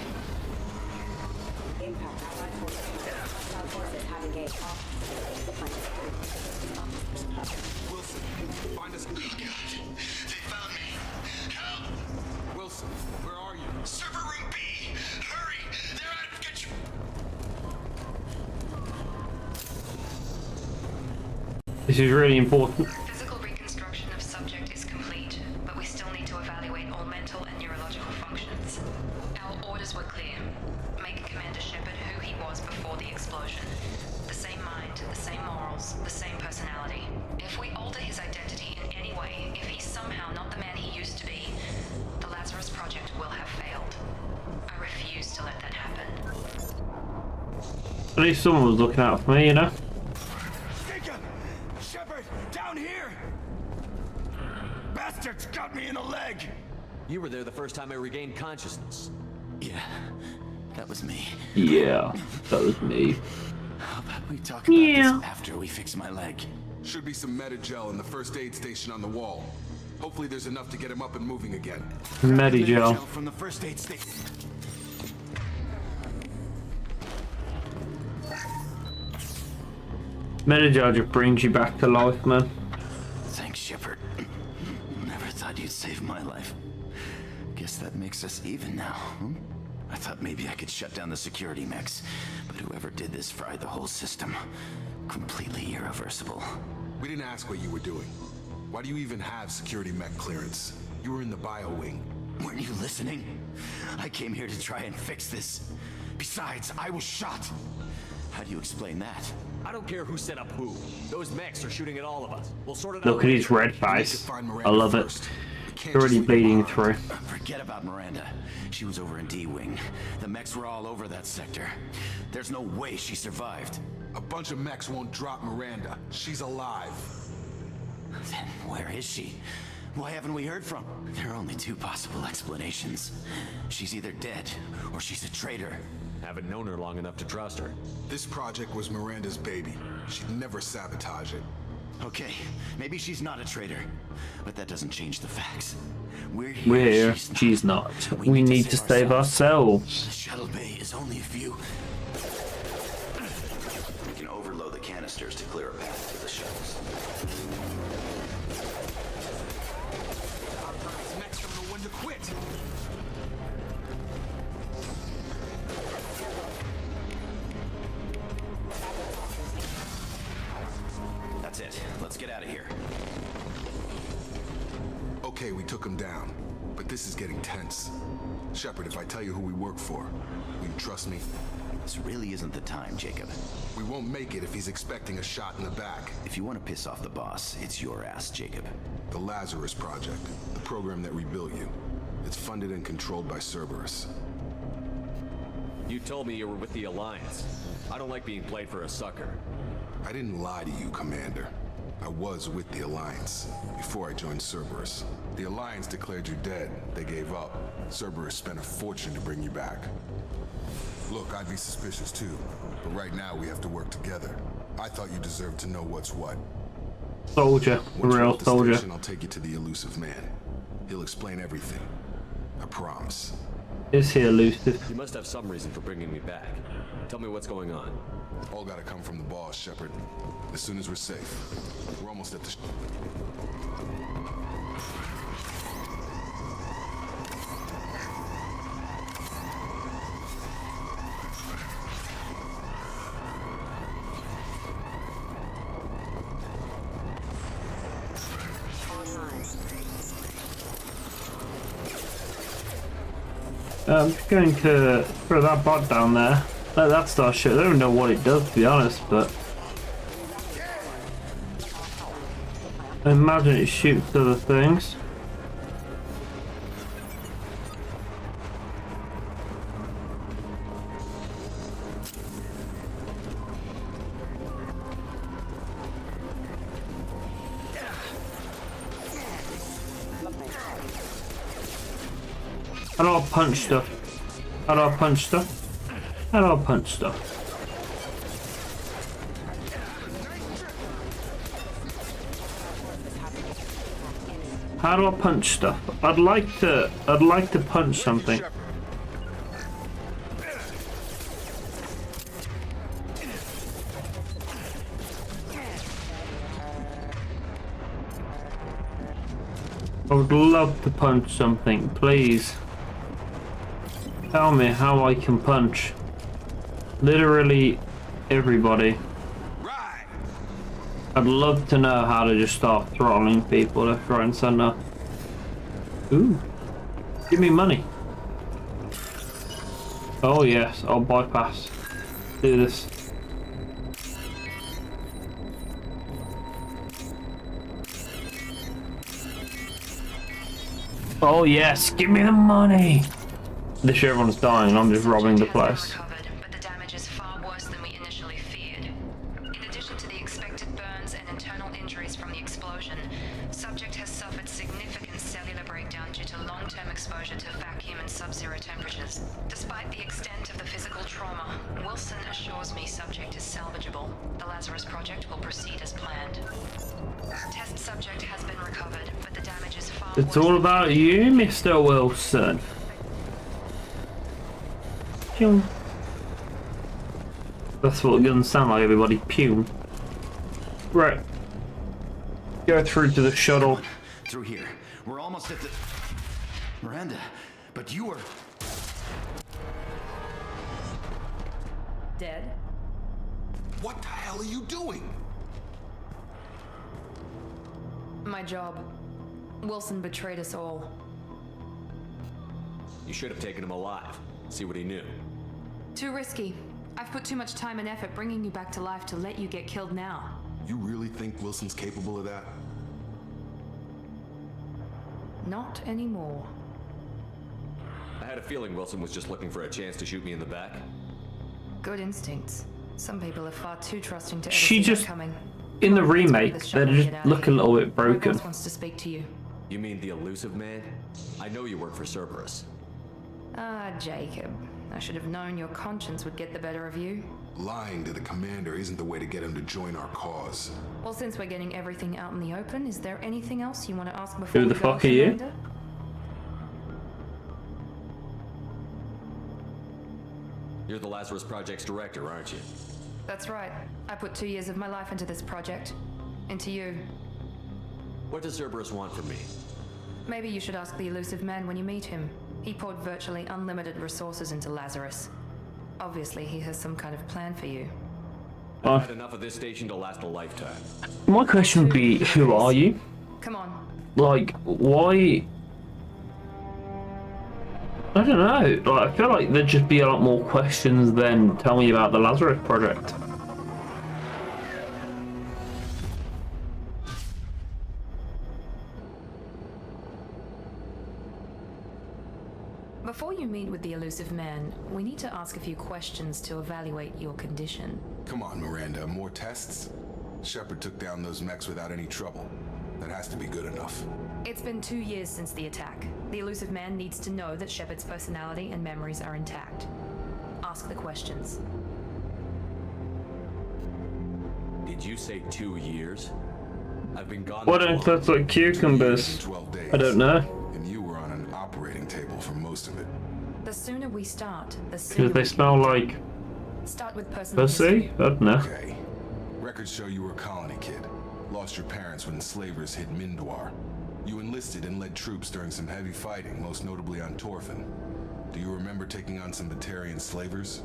Impact Allied forces have engaged all Wilson, find us. Oh, God. They found me. Help! Wilson, where are you? Server room B! Hurry! They're out of get you. This is really important. Physical reconstruction of subject is complete, but we still need to evaluate all mental and neurological functions. Our orders were clear. Make Commander Shepard who he was before the explosion. The same mind, the same morals, the same personality. If we alter his identity in any way, if he's somehow not the man he used to be, the Lazarus Project will have failed. I refuse to let that happen. At least someone was looking out for me, you know? Jacob! Shepard! Down here! Bastards got me in the leg! You were there the first time I regained consciousness. Yeah, that was me. Yeah, that was me. How about we talk about this after we fix my leg? Should be some Medi-gel in the first aid station on the wall. Hopefully there's enough to get him up and moving again. Medi-gel. From the first aid station. Medi-gel just brings you back to life, man. Thanks, Shepard. Never thought you'd save my life. Guess that makes us even now, huh? I thought maybe I could shut down the security mechs, but whoever did this fried the whole system. Completely irreversible. We didn't ask what you were doing. Why do you even have security mech clearance? You were in the bio wing. Weren't you listening? I came here to try and fix this. Besides, I was shot. How do you explain that? I don't care who set up who. Those mechs are shooting at all of us. We'll sort it out. Look at his red face. I love it. Already bleeding through. Forget about Miranda. She was over in D-Wing. The mechs were all over that sector. There's no way she survived. A bunch of mechs won't drop Miranda. She's alive. Then where is she? Why haven't we heard from her? There are only two possible explanations. She's either dead, or she's a traitor. Haven't known her long enough to trust her. This project was Miranda's baby. She'd never sabotage it. Okay, maybe she's not a traitor, but that doesn't change the facts. We're here. here. She's not. We need to save ourselves. The shuttle bay is only a few. We can overload the canisters to clear a path to the shuttles. These mechs don't know when to quit. That's it. Let's get out of here. Okay, we took him down, but this is getting tense. Shepard, if I tell you who we work for, will you trust me? This really isn't the time, Jacob. We won't make it if he's expecting a shot in the back. If you want to piss off the boss, it's your ass, Jacob. The Lazarus Project, the program that rebuilt you. It's funded and controlled by Cerberus. You told me you were with the Alliance. I don't like being played for a sucker. I didn't lie to you, Commander. I was with the Alliance before I joined Cerberus. The Alliance declared you dead. They gave up. Cerberus spent a fortune to bring you back. Look, I'd be suspicious too, but right now we have to work together. I thought you deserved to know what's what. Soldier, a real soldier. Station, I'll take you to the elusive man. He'll explain everything. I promise. Is he elusive? You must have some reason for bringing me back. Tell me what's going on. All gotta come from the boss, Shepard. As soon as we're safe. We're almost at the... I'm just going to throw that bot down there. Let that start shit. I don't know what it does, to be honest, but I imagine it shoots other things. How do I punch stuff? How do I punch stuff? How do I punch stuff? How do I punch stuff? I'd like to punch something. I would love to punch something, please. Tell me how I can punch. Literally everybody. I'd love to know how to just start throttling people left, right and center. Ooh. Give me money. Oh yes, I'll bypass. Do this. Oh yes, give me the money! This everyone's dying and I'm just robbing the place. But the damage is far worse than we initially feared. In addition to the expected burns and internal injuries from the explosion, subject has suffered significant cellular breakdown due to long-term exposure to vacuum and sub-zero temperatures. Despite the extent of the physical trauma, Wilson assures me subject is salvageable. The Lazarus Project will proceed as planned. Test subject has been recovered, but the damage is far worse. It's all about you, Mr. Wilson. Pew. That's what it's gonna sound like, everybody. Pew. Right. Go through to the shuttle. Through here. We're almost at the... Miranda, but you were... Dead? What the hell are you doing? My job. Wilson betrayed us all. You should have taken him alive. See what he knew. Too risky. I've put too much time and effort bringing you back to life to let you get killed now. You really think Wilson's capable of that? Not anymore. I had a feeling Wilson was just looking for a chance to shoot me in the back. Good instincts. Some people are far too trusting to ever She see just... that coming. In the remake, they just look a little bit broken. My boss wants to speak to you. You mean the elusive man? I know you work for Cerberus. Ah, Jacob. I should have known your conscience would get the better of you. Lying to the commander isn't the way to get him to join our cause. Well, since we're getting everything out in the open, is there anything else you want to ask before Who we the go, fuck are you? Commander? You're the Lazarus Project's director, aren't you? That's right. I put 2 years of my life into this project. Into you. What does Cerberus want from me? Maybe you should ask the elusive man when you meet him. He poured virtually unlimited resources into Lazarus. Obviously, he has some kind of plan for you. I've had enough of this station to last a lifetime. My question would be, who are you? Come on. Like, why... I don't know. Like, I feel like there'd just be a lot more questions than tell me about the Lazarus Project. Before you meet with the elusive man, we need to ask a few questions to evaluate your condition. Come on, Miranda. More tests? Shepard took down those mechs without any trouble. That has to be good enough. It's been 2 years since the attack. The elusive man needs to know that Shepard's personality and memories are intact. Ask the questions. Did you say 2 years? I've been gone. Why don't that's like cucumbers? 12 days. I don't know. And you were on an operating table for most of it. The sooner we start, the sooner Because they smell like start with personal pussy? history. I don't know. Okay. Records show you were a colony kid. Lost your parents when enslavers hit Mindwar. You enlisted and led troops during some heavy fighting, most notably on Torfin. Do you remember taking on some Batarian slavers?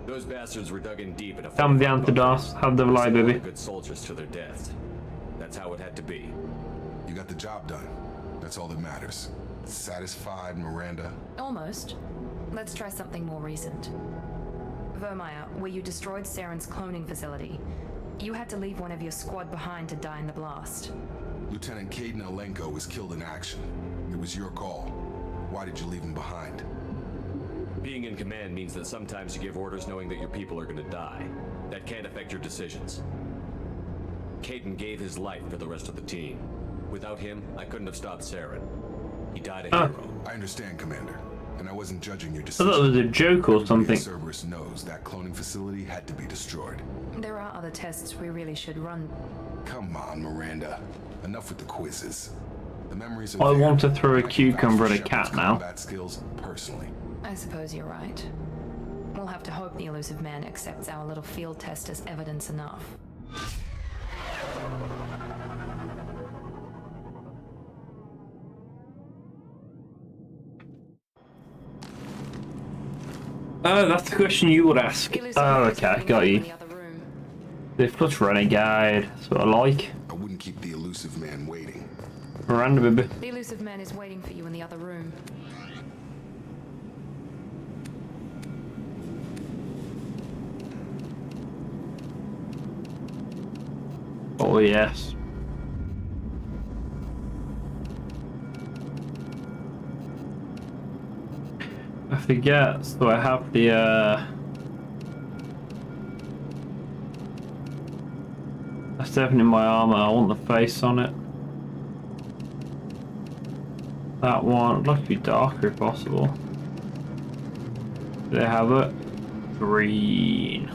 Those bastards were dug in deep in a Come down to dust. Have the lie, baby. good soldiers to their deaths. That's how it had to be. You got the job done. That's all that matters. Satisfied, Miranda? Almost. Let's try something more recent. Vermeer, where you destroyed Saren's cloning facility. You had to leave one of your squad behind to die in the blast. Lieutenant Caden Alenko was killed in action. It was your call. Why did you leave him behind? Being in command means that sometimes you give orders knowing that your people are gonna die. That can't affect your decisions. Caden gave his life for the rest of the team. Without him, I couldn't have stopped Saren. He died a hero. I understand, Commander. And I wasn't judging your I decision. thought it was a joke or something. Cerberus knows that cloning facility had to be destroyed. There are other tests we really should run. Come on, Miranda. Enough with the quizzes. The memories are I there. want to throw a I can cucumber at a vouch for cat Shepard's now. combat skills personally. I suppose you're right. We'll have to hope the elusive man accepts our little field test as evidence enough. Oh, that's the question you would ask. Oh, okay, got you. They've put Renegade. That's what I like. I wouldn't keep the elusive man waiting. Miranda, baby. The elusive man is waiting for you in the other room. Oh, yes. I forget, so I have the, that's definitely my armor. I want the face on it. That one, I'd like to be darker if possible. Do they have it? Green.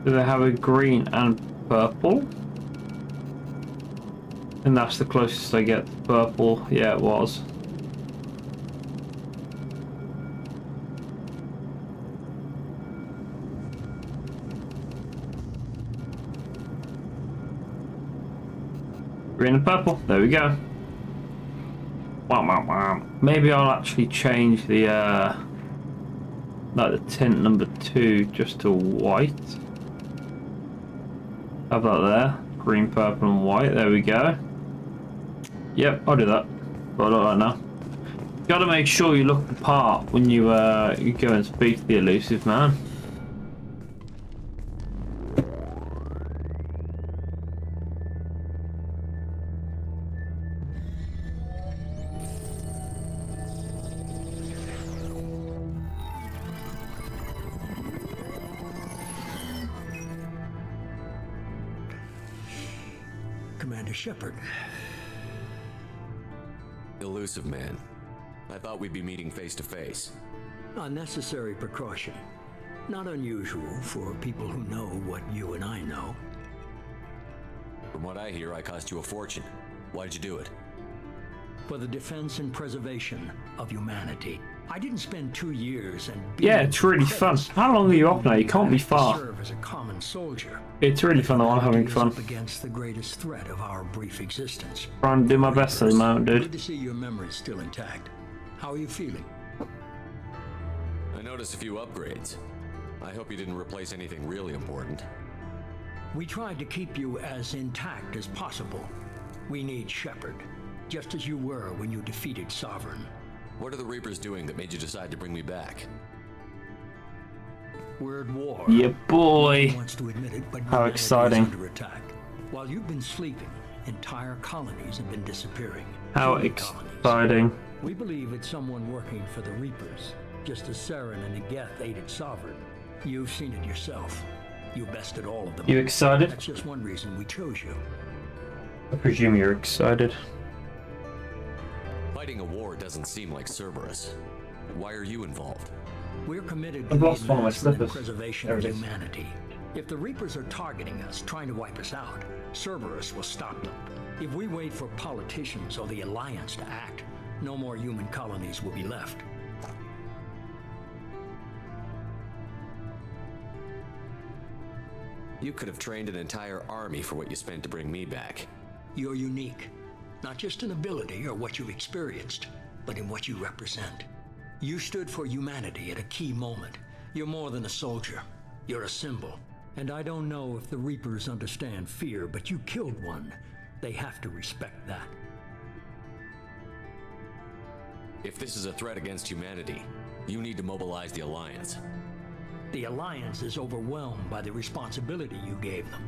Do they have a green and purple? And that's the closest I get to purple. Yeah, it was. Green and purple. There we go. Wow, wow, wow. Maybe I'll actually change the like the tint number 2 just to white. Have that there. Green, purple, and white. There we go. Yep, I'll do that. But I look like now. Gotta make sure you look the part when you you go and speak to the elusive man. Commander Shepard. Elusive man. I thought we'd be meeting face to face. Unnecessary precaution. Not unusual for people who know what you and I know. From what I hear, I cost you a fortune. Why'd you do it? For the defense and preservation of humanity. I didn't spend 2 years and Yeah, it's really fun. How long are you off now? You can't be far. serve as a common soldier. It's really fun though, I'm having fun. Up against the greatest threat of our brief existence. Trying to do my best at the moment, Good dude. to see your memories still intact. How are you feeling? I noticed a few upgrades. I hope you didn't replace anything really important. We tried to keep you as intact as possible. We need Shepard, just as you were when you defeated Sovereign. What are the Reapers doing that made you decide to bring me back? We're at war. Yeah, boy. No one wants to admit it, but How humanity is exciting. under attack. While you've been sleeping, entire colonies have been disappearing. How Human colonies. exciting. We believe it's someone working for the Reapers, just as Saren and Igeth aided Sovereign. You've seen it yourself. You bested all of them. You excited? That's just one reason we chose you. I presume you're excited. Fighting a war doesn't seem like Cerberus. Why are you involved? We're committed to I've the lost one of my advancement and slippers. preservation There of it is. humanity. If the Reapers are targeting us, trying to wipe us out, Cerberus will stop them. If we wait for politicians or the Alliance to act, no more human colonies will be left. You could have trained an entire army for what you spent to bring me back. You're unique, not just in ability or what you've experienced, but in what you represent. You stood for humanity at a key moment. You're more than a soldier. You're a symbol. And I don't know if the Reapers understand fear, but you killed one. They have to respect that. If this is a threat against humanity, you need to mobilize the Alliance. The Alliance is overwhelmed by the responsibility you gave them.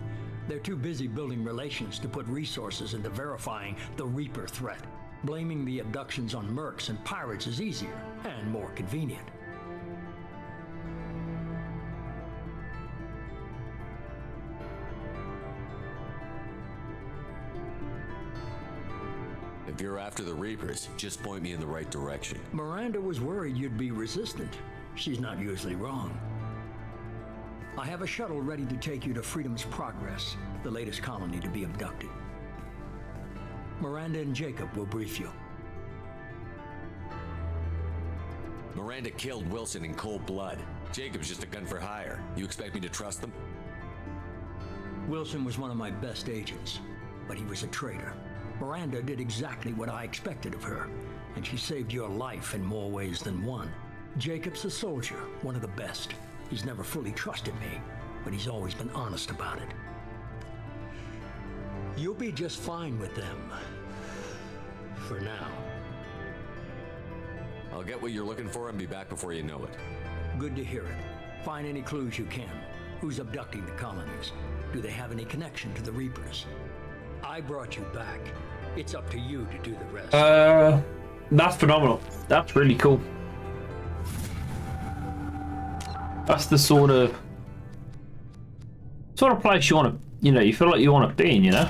They're too busy building relations to put resources into verifying the Reaper threat. Blaming the abductions on mercs and pirates is easier and more convenient. If you're after the Reapers, just point me in the right direction. Miranda was worried you'd be resistant. She's not usually wrong. I have a shuttle ready to take you to Freedom's Progress, the latest colony to be abducted. Miranda and Jacob will brief you. Miranda killed Wilson in cold blood. Jacob's just a gun for hire. You expect me to trust them? Wilson was one of my best agents, but he was a traitor. Miranda did exactly what I expected of her, and she saved your life in more ways than one. Jacob's a soldier, one of the best. He's never fully trusted me, but he's always been honest about it. You'll be just fine with them. For now. I'll get what you're looking for and be back before you know it. Good to hear it. Find any clues you can. Who's abducting the colonies? Do they have any connection to the Reapers? I brought you back. It's up to you to do the rest. That's phenomenal. That's really cool. That's the sort of place you want to, you feel like you want to be in,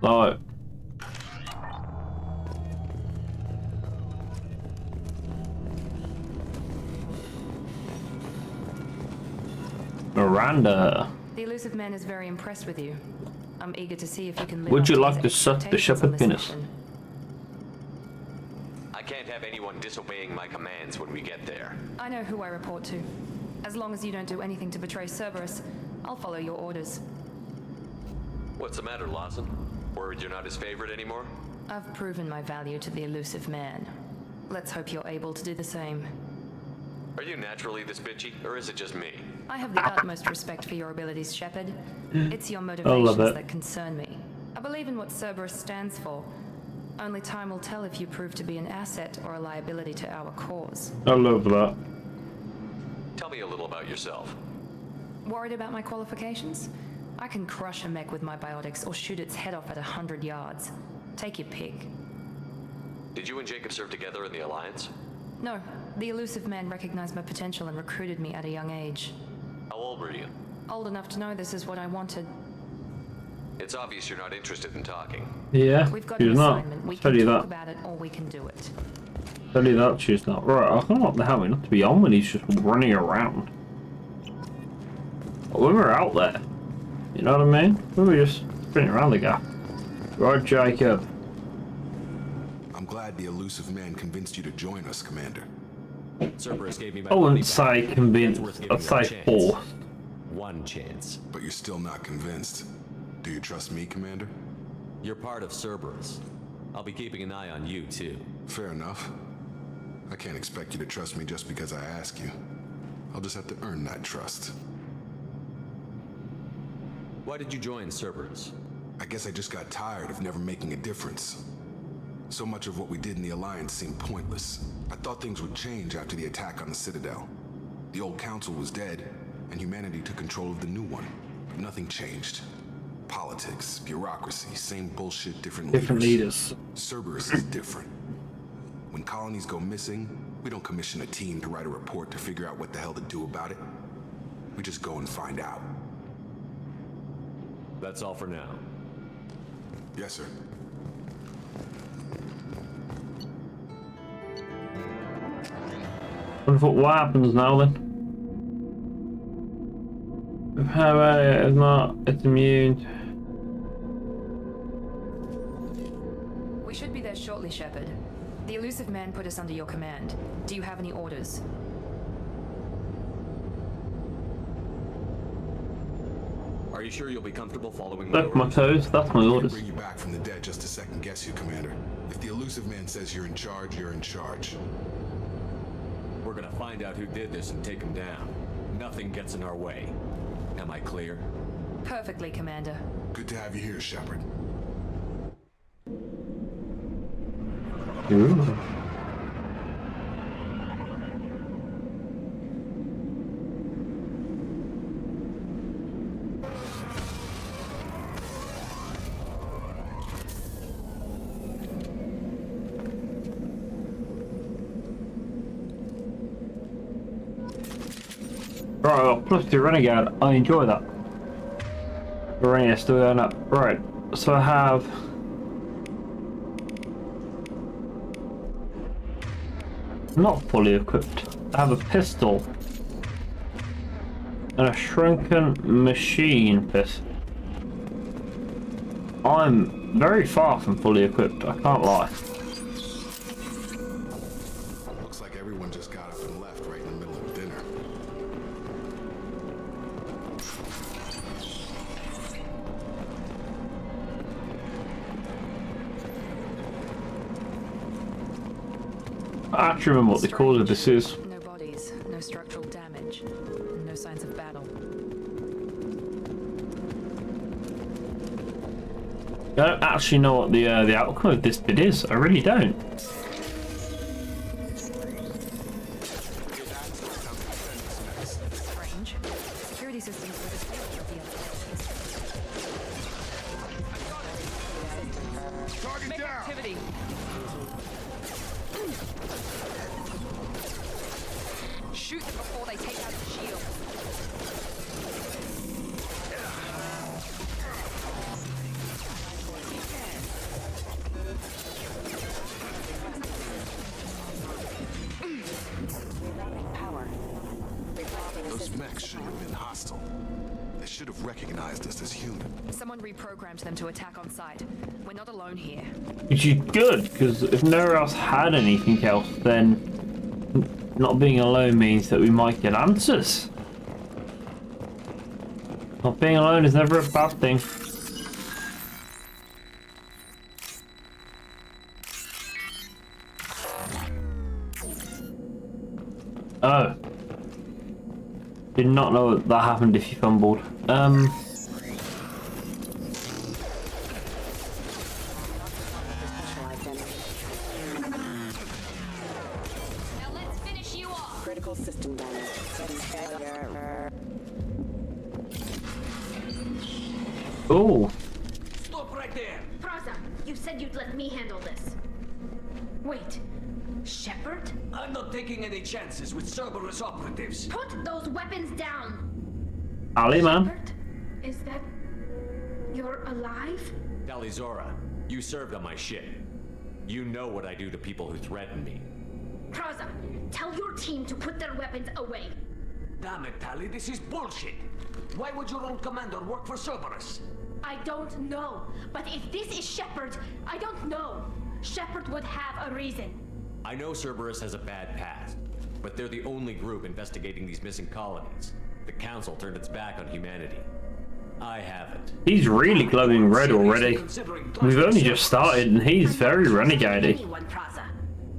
like. Miranda. The elusive man is very impressed with you. I'm eager to see if you can live Would up you to like his to suck the expectations Shepard on this penis? mission. I can't have anyone disobeying my commands when we get there. I know who I report to. As long as you don't do anything to betray Cerberus, I'll follow your orders. What's the matter, Lawson? Worried you're not his favorite anymore? I've proven my value to the elusive man. Let's hope you're able to do the same. Are you naturally this bitchy, or is it just me? I have the utmost respect for your abilities, Shepard. It's your love motivations it. that concern me. I believe in what Cerberus stands for. Only time will tell if you prove to be an asset or a liability to our cause. I love that. Tell me a little about yourself. Worried about my qualifications? I can crush a mech with my biotics or shoot its head off at 100 yards. Take your pick. Did you and Jacob serve together in the Alliance? No, the elusive man recognized my potential and recruited me at a young age. How old were you? Old enough to know this is what I wanted. It's obvious you're not interested in talking. Yeah, We've got she's an not. assignment. We Tell can you talk that. about it or we can do it. Tell you that she's not. Right, I don't know what the hell we're not to be on when he's just running around. When we're out there, you know what I mean? We were just spinning around the guy. Right, Jacob. I'm glad the elusive man convinced you to join us, Commander. Cerberus gave me my I wouldn't money say back. convinced. It's worth I'd giving it a say chance. forced. One chance. But you're still not convinced. Do you trust me, Commander? You're part of Cerberus. I'll be keeping an eye on you, too. Fair enough. I can't expect you to trust me just because I ask you. I'll just have to earn that trust. Why did you join Cerberus? I guess I just got tired of never making a difference. So much of what we did in the Alliance seemed pointless. I thought things would change after the attack on the Citadel. The old council was dead, and humanity took control of the new one. But nothing changed. Politics, bureaucracy, same bullshit, different leaders. Cerberus is different. When colonies go missing, we don't commission a team to write a report to figure out what the hell to do about it. We just go and find out. That's all for now. Yes, sir. What happens now then? If Harry is not, it's immune. We should be there shortly, Shepard. The elusive man put us under your command. Do you have any orders? Are you sure you'll be comfortable following Back my toes, that's my I can't orders. bring you back from the dead just to second guess you, Commander. If the elusive man says you're in charge, you're in charge. We're gonna find out who did this and take him down. Nothing gets in our way. Am I clear? Perfectly, Commander. Good to have you here, Shepard. Ooh. Right, well, plus 2 Renegade. I enjoy that. The Renegade still going up. Right, so I have. Not fully equipped. I have a pistol and a shrunken machine pistol. I'm very far from fully equipped, I can't lie. Looks like everyone just got up and left right in the middle of dinner. I actually remember what the cause of this is. No bodies, no structural damage, and no signs of battle. I don't actually know what the outcome of this bit is. I really don't. Strange. Security systems were disabled at the outpost. Target down! Activity. Shoot them before they take out the shield. Those mechs should have been hostile. They should have recognized us as human. Someone reprogrammed them to attack on sight. We're not alone here. Which is good, because if no one else had anything else, then not being alone means that we might get answers. Not being alone is never a bad thing. Oh. Did not know that happened if you fumbled. Now let's finish you off. Critical system damage. Failure. Oh. Stop right there! Praza, you said you'd let me handle this. Wait, Shepard? I'm not taking any chances with Cerberus operatives. Put those weapons down! Ali, man. Shepard? Is that... you're alive? Talizora, you served on my ship. You know what I do to people who threaten me. Praza, tell your team to put their weapons away. Damn it, Tali, this is bullshit. Why would your own commander work for Cerberus? I don't know, but if this is Shepard, I don't know. Shepard would have a reason. I know Cerberus has a bad past, but they're the only group investigating these missing colonies. The Council turned its back on humanity. I haven't. He's really glowing red already. We've only just started and he's very renegade-y. Anyone, Praza,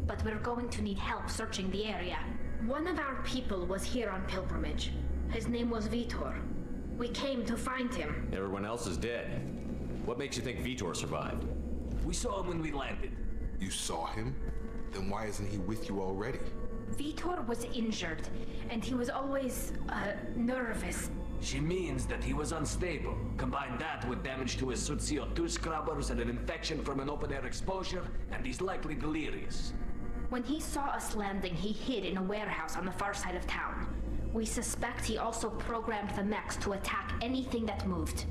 but we're going to need help searching the area. One of our people was here on pilgrimage. His name was Vitor. We came to find him. Everyone else is dead. What makes you think Vitor survived? We saw him when we landed. You saw him? Then why isn't he with you already? Vitor was injured, and he was always, nervous. She means that he was unstable. Combine that with damage to his suit CO2 scrubbers and an infection from an open-air exposure, and he's likely delirious. When he saw us landing, he hid in a warehouse on the far side of town. We suspect he also programmed the mechs to attack anything that moved.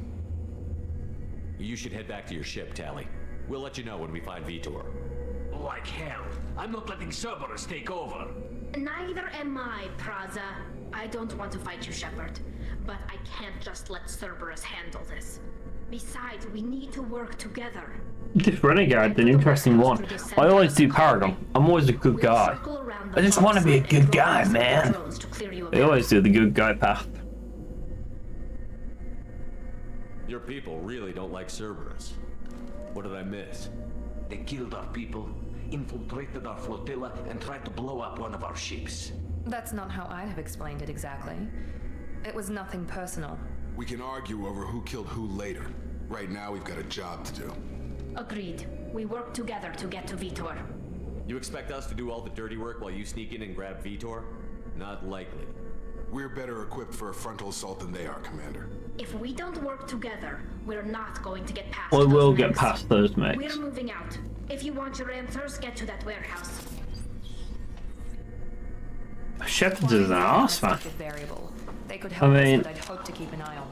You should head back to your ship, Tali. We'll let you know when we find Vitor. Like hell. I'm not letting Cerberus take over. Neither am I, Praza. I don't want to fight you, Shepard, but I can't just let Cerberus handle this. Besides, we need to work together. This Renegade's an interesting one. I always do Paragon. I'm always a good guy. I just want to be a good guy, man. I always do the good guy path. Your people really don't like Cerberus. What did I miss? They killed our people, infiltrated our flotilla, and tried to blow up one of our ships. That's not how I'd have explained it exactly. It was nothing personal. We can argue over who killed who later. Right now, we've got a job to do. Agreed. We work together to get to Vitor. You expect us to do all the dirty work while you sneak in and grab Vitor? Not likely. We're better equipped for a frontal assault than they are, Commander. If we don't work together, we're not going to get past We those will get mechs. past those We're mechs. moving out. If you want your answers, get to that warehouse. Shepard's is an arse, man. Variable. They could I help mean, us, but I'd hope to keep an eye on.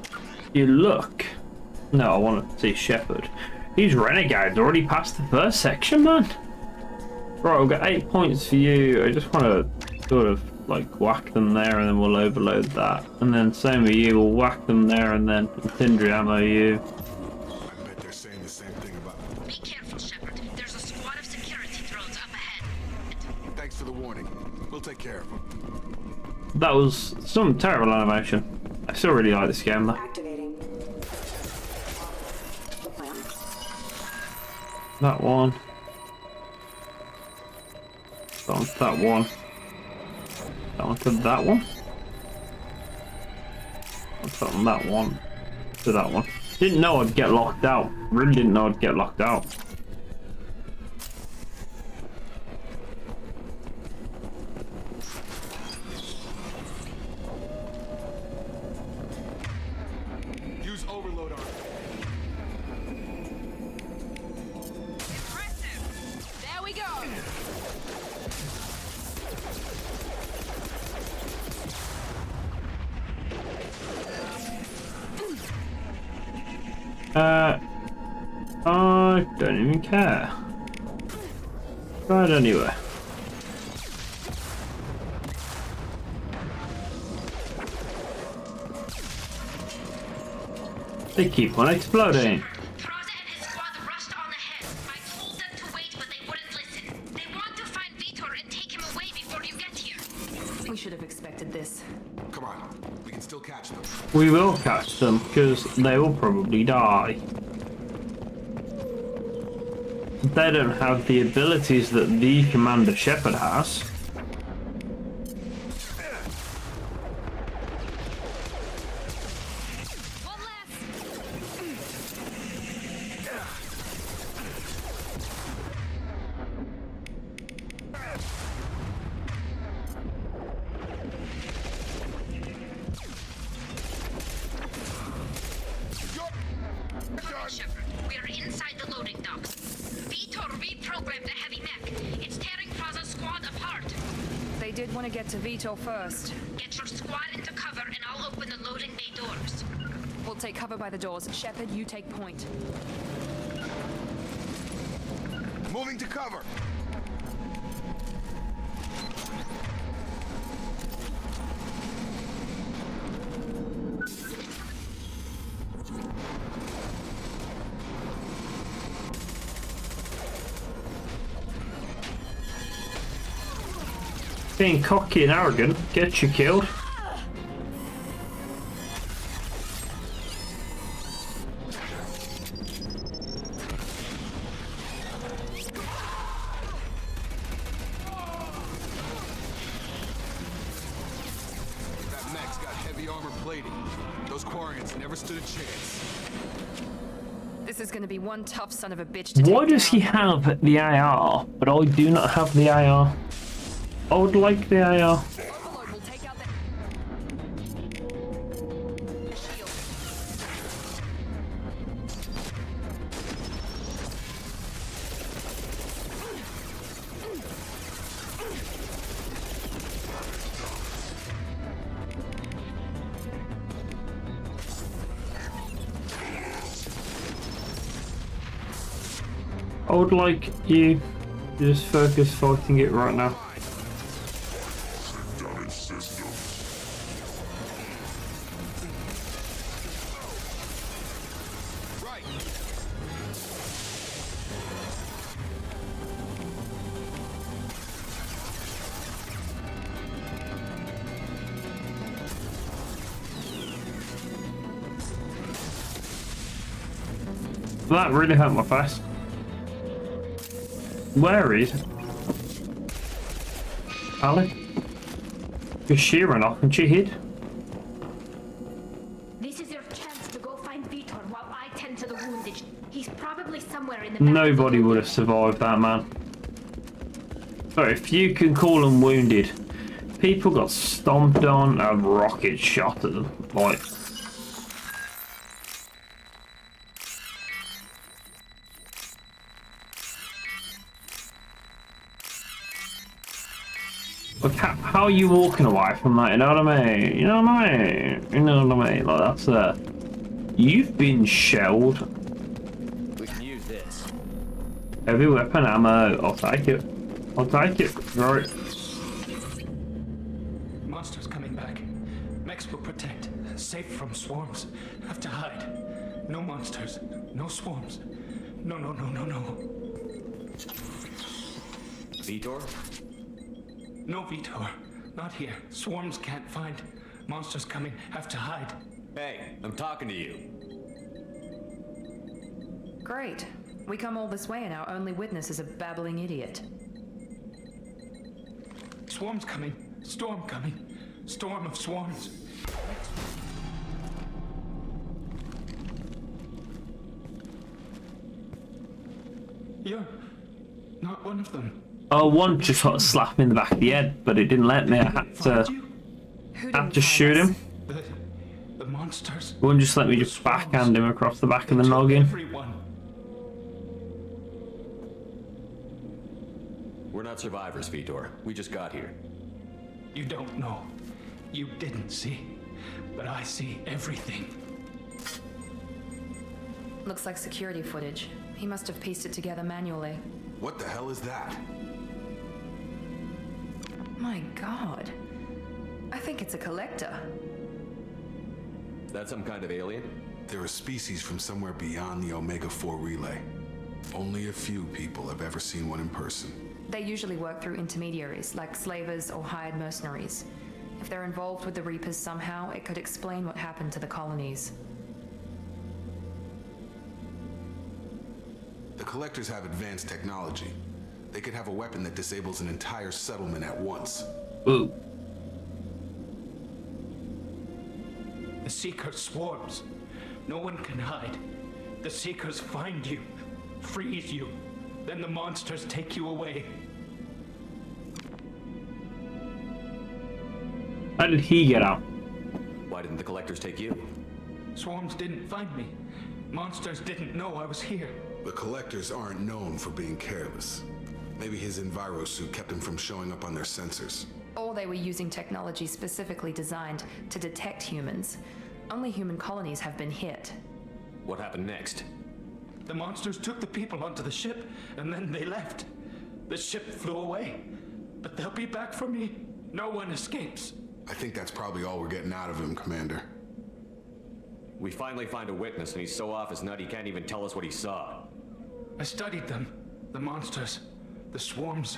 You look. No, I want to see Shepard. These renegades already passed the first section, man. Right, we've got 8 points for you. I just want to sort of like whack them there and then we'll overload that. And then same with you, we'll whack them there and then incendiary ammo you. I bet they're saying the same thing about... Be careful, Shepard. There's a squad of security drones up ahead. Thanks for the warning. We'll take care of them. That was some terrible animation. I still really like this game though. Activating. That one. That one. That one to that one. From that one to that one. Didn't know I'd get locked out. Really didn't know I'd get locked out. Use overload on it. Impressive. There we go. I don't even care. Try it anyway. They keep on exploding. Praza and his squad rushed on ahead. I told them to wait, but they wouldn't listen. They want to find Vitor and take him away before you get here. We should have expected this. Come on. We can still catch them. We will catch them because they will probably die. They don't have the abilities that the Commander Shepard has. One less. Shepard, we are inside the loading docks. Vitor reprogrammed the heavy mech. It's tearing Praza's squad apart. They did want to get to Vitor first. Get your squad into cover and I'll open the loading bay doors. We'll take cover by the doors. Shepard, you take point. Moving to cover. Being cocky and arrogant gets you killed. That mech's got heavy armor plating. Those Quarians never stood a chance. This is going to be one tough son of a bitch to Why take does he down. have the AR, but I do not have the AR? I would like the AR. Overload will take out the shield. I would like you to just focus fighting it right now. Right. That really hurt my face. Where is Ali? Is she ran off and she hid? This is your chance to go find Vitor while I tend to the wounded. He's probably somewhere in the back of the Nobody would building. have survived that, man. Sorry, if you can call them wounded. People got stomped on, a rocket shot at them. Like, look, how are you walking away from that? You know what I mean? You know what I mean? You know what I mean? Like, that's you've been shelled. We can use this. Heavy weapon ammo. I'll take it. I'll take it. Right. Monsters coming back. Mechs will protect. Safe from swarms. Have to hide. No monsters. No swarms. No, no, no, no, no. Vitor? No, Vitor. Not here. Swarms can't find. Monsters coming. Have to hide. Hey, I'm talking to you. Great. We come all this way and our only witness is a babbling idiot. Swarms coming. Storm coming. Storm of swarms. You're not one of them. Oh, one just got a slap in the back of the head, but it didn't let me. I had to shoot him. The monsters. One just let me just backhand him across the back of the noggin. Everyone. We're not survivors, Vitor. We just got here. You don't know. You didn't see. But I see everything. Looks like security footage. He must have pieced it together manually. What the hell is that? My god. I think it's a collector. Is that some kind of alien? They're a species from somewhere beyond the Omega-4 relay. Only a few people have ever seen one in person. They usually work through intermediaries, like slavers or hired mercenaries. If they're involved with the Reapers somehow, it could explain what happened to the colonies. The Collectors have advanced technology. They could have a weapon that disables an entire settlement at once. Ooh. The Seeker swarms. No one can hide. The Seekers find you, freeze you. Then the monsters take you away. How did he get out? Why didn't the Collectors take you? Swarms didn't find me. Monsters didn't know I was here. The Collectors aren't known for being careless. Maybe his envirosuit kept him from showing up on their sensors. Or they were using technology specifically designed to detect humans. Only human colonies have been hit. What happened next? The monsters took the people onto the ship, and then they left. The ship flew away. But they'll be back for me. No one escapes. I think that's probably all we're getting out of him, Commander. We finally find a witness, and he's so off his nut he can't even tell us what he saw. I studied them. The monsters. The swarms.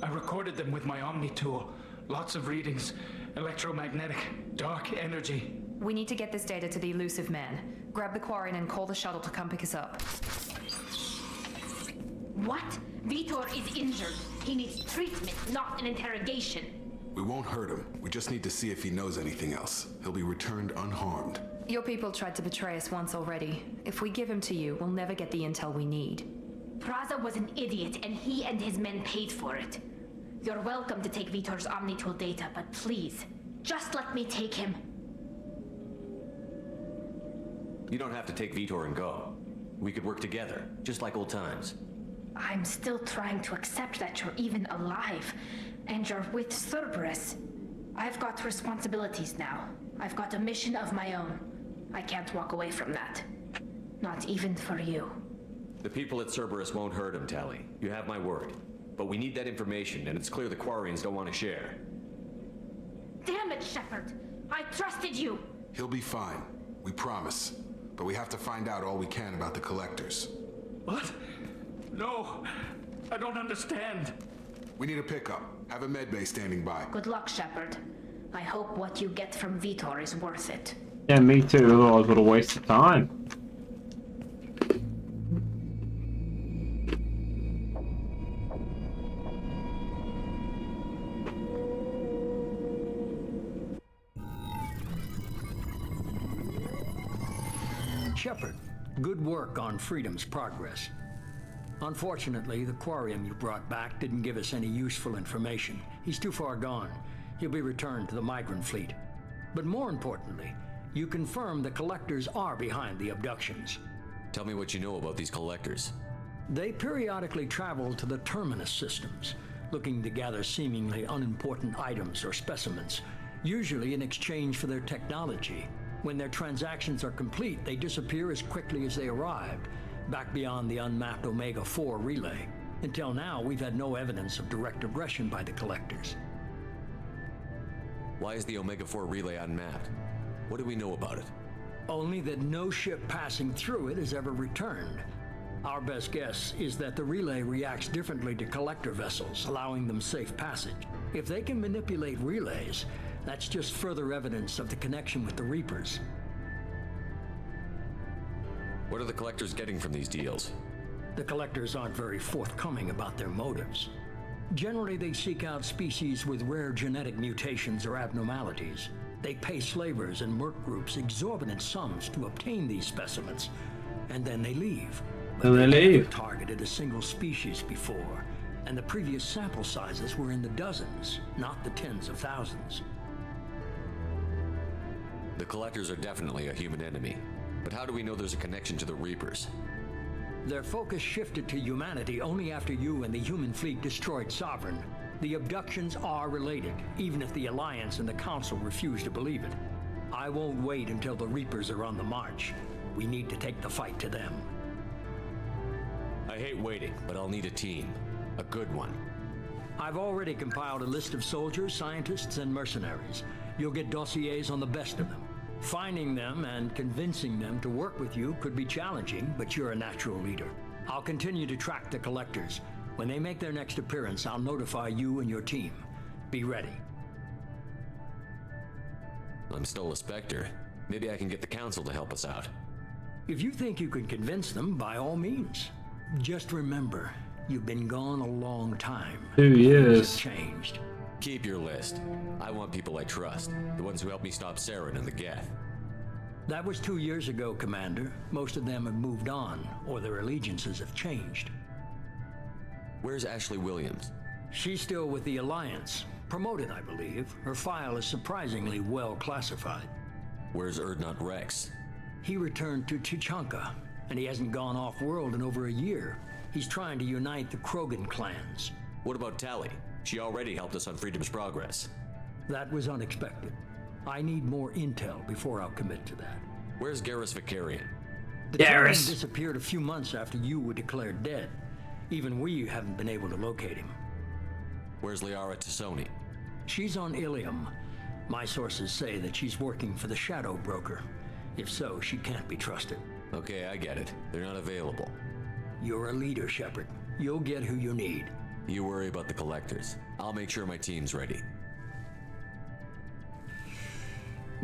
I recorded them with my Omni tool. Lots of readings. Electromagnetic. Dark energy. We need to get this data to the elusive man. Grab the Quarian and call the shuttle to come pick us up. What? Vitor is injured. He needs treatment, not an interrogation. We won't hurt him. We just need to see if he knows anything else. He'll be returned unharmed. Your people tried to betray us once already. If we give him to you, we'll never get the intel we need. Praza was an idiot, and he and his men paid for it. You're welcome to take Vitor's Omnitool data, but please, just let me take him. You don't have to take Vitor and go. We could work together, just like old times. I'm still trying to accept that you're even alive, and you're with Cerberus. I've got responsibilities now. I've got a mission of my own. I can't walk away from that. Not even for you. The people at Cerberus won't hurt him, Tali. You have my word. But we need that information, and it's clear the Quarians don't want to share. Damn it, Shepard! I trusted you! He'll be fine. We promise. But we have to find out all we can about the Collectors. What? No! I don't understand. We need a pickup. Have a medbay standing by. Good luck, Shepard. I hope what you get from Vitor is worth it. Yeah, me too. Otherwise, what a waste of time. Shepard, good work on Freedom's progress. Unfortunately, the Quarium you brought back didn't give us any useful information. He's too far gone. He'll be returned to the migrant fleet. But more importantly, you confirm the Collectors are behind the abductions. Tell me what you know about these Collectors. They periodically travel to the Terminus systems, looking to gather seemingly unimportant items or specimens, usually in exchange for their technology. When their transactions are complete, they disappear as quickly as they arrived, back beyond the unmapped Omega-4 relay. Until now, we've had no evidence of direct aggression by the Collectors. Why is the Omega-4 relay unmapped? What do we know about it? Only that no ship passing through it has ever returned. Our best guess is that the relay reacts differently to collector vessels, allowing them safe passage. If they can manipulate relays, that's just further evidence of the connection with the Reapers. What are the Collectors getting from these deals? The Collectors aren't very forthcoming about their motives. Generally, they seek out species with rare genetic mutations or abnormalities. They pay slavers and merc groups exorbitant sums to obtain these specimens, and then they leave. But they never targeted a single species before, and the previous sample sizes were in the dozens, not the tens of thousands. The Collectors are definitely a human enemy, but how do we know there's a connection to the Reapers? Their focus shifted to humanity only after you and the human fleet destroyed Sovereign. The abductions are related, even if the Alliance and the Council refuse to believe it. I won't wait until the Reapers are on the march. We need to take the fight to them. I hate waiting, but I'll need a team. A good one. I've already compiled a list of soldiers, scientists, and mercenaries. You'll get dossiers on the best of them. Finding them and convincing them to work with you could be challenging, but you're a natural leader. I'll continue to track the Collectors. When they make their next appearance, I'll notify you and your team. Be ready. I'm still a Spectre. Maybe I can get the Council to help us out. If you think you can convince them, by all means. Just remember, you've been gone a long time. 2 years. Things have changed. Keep your list. I want people I trust. The ones who helped me stop Saren and the Geth. That was 2 years ago, Commander. Most of them have moved on, or their allegiances have changed. Where's Ashley Williams? She's still with the Alliance. Promoted, I believe. Her file is surprisingly well classified. Where's Erdnot Rex? He returned to Tuchanka, and he hasn't gone off-world in over a year. He's trying to unite the Krogan clans. What about Tali? She already helped us on Freedom's Progress. That was unexpected. I need more intel before I'll commit to that. Where's Garrus Vicarian? The Terran disappeared a few months after you were declared dead. Even we haven't been able to locate him. Where's Liara Tassoni? She's on Ilium. My sources say that she's working for the Shadow Broker. If so, she can't be trusted. Okay, I get it. They're not available. You're a leader, Shepard. You'll get who you need. You worry about the Collectors. I'll make sure my team's ready.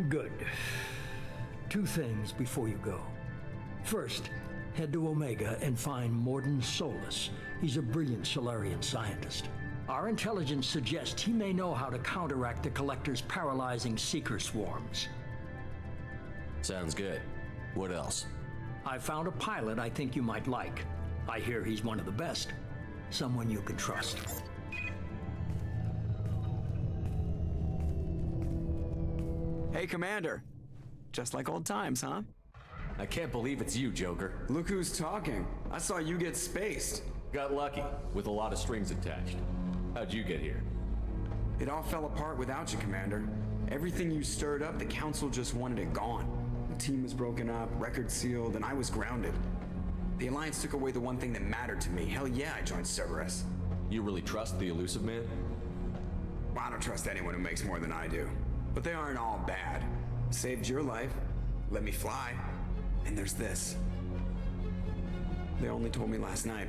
Good. 2 things before you go. First, head to Omega and find Morden Solus. He's a brilliant Solarian scientist. Our intelligence suggests he may know how to counteract the Collector's paralyzing Seeker swarms. Sounds good. What else? I found a pilot I think you might like. I hear he's one of the best. Someone you can trust. Hey, Commander. Just like old times, huh? I can't believe it's you, Joker. Look who's talking. I saw you get spaced. Got lucky, with a lot of strings attached. How'd you get here? It all fell apart without you, Commander. Everything you stirred up, the Council just wanted it gone. The team was broken up, records sealed, and I was grounded. The Alliance took away the one thing that mattered to me. Hell yeah, I joined Cerberus. You really trust the Elusive Man? Well, I don't trust anyone who makes more than I do. But they aren't all bad. Saved your life, let me fly, and there's this. They only told me last night.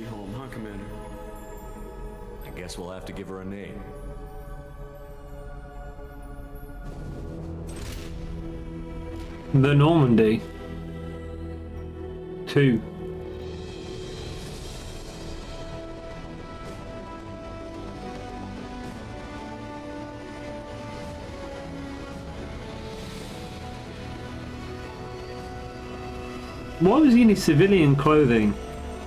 home, huh, Commander? I guess we'll have to give her a name. The Normandy. 2. Why was he in his civilian clothing,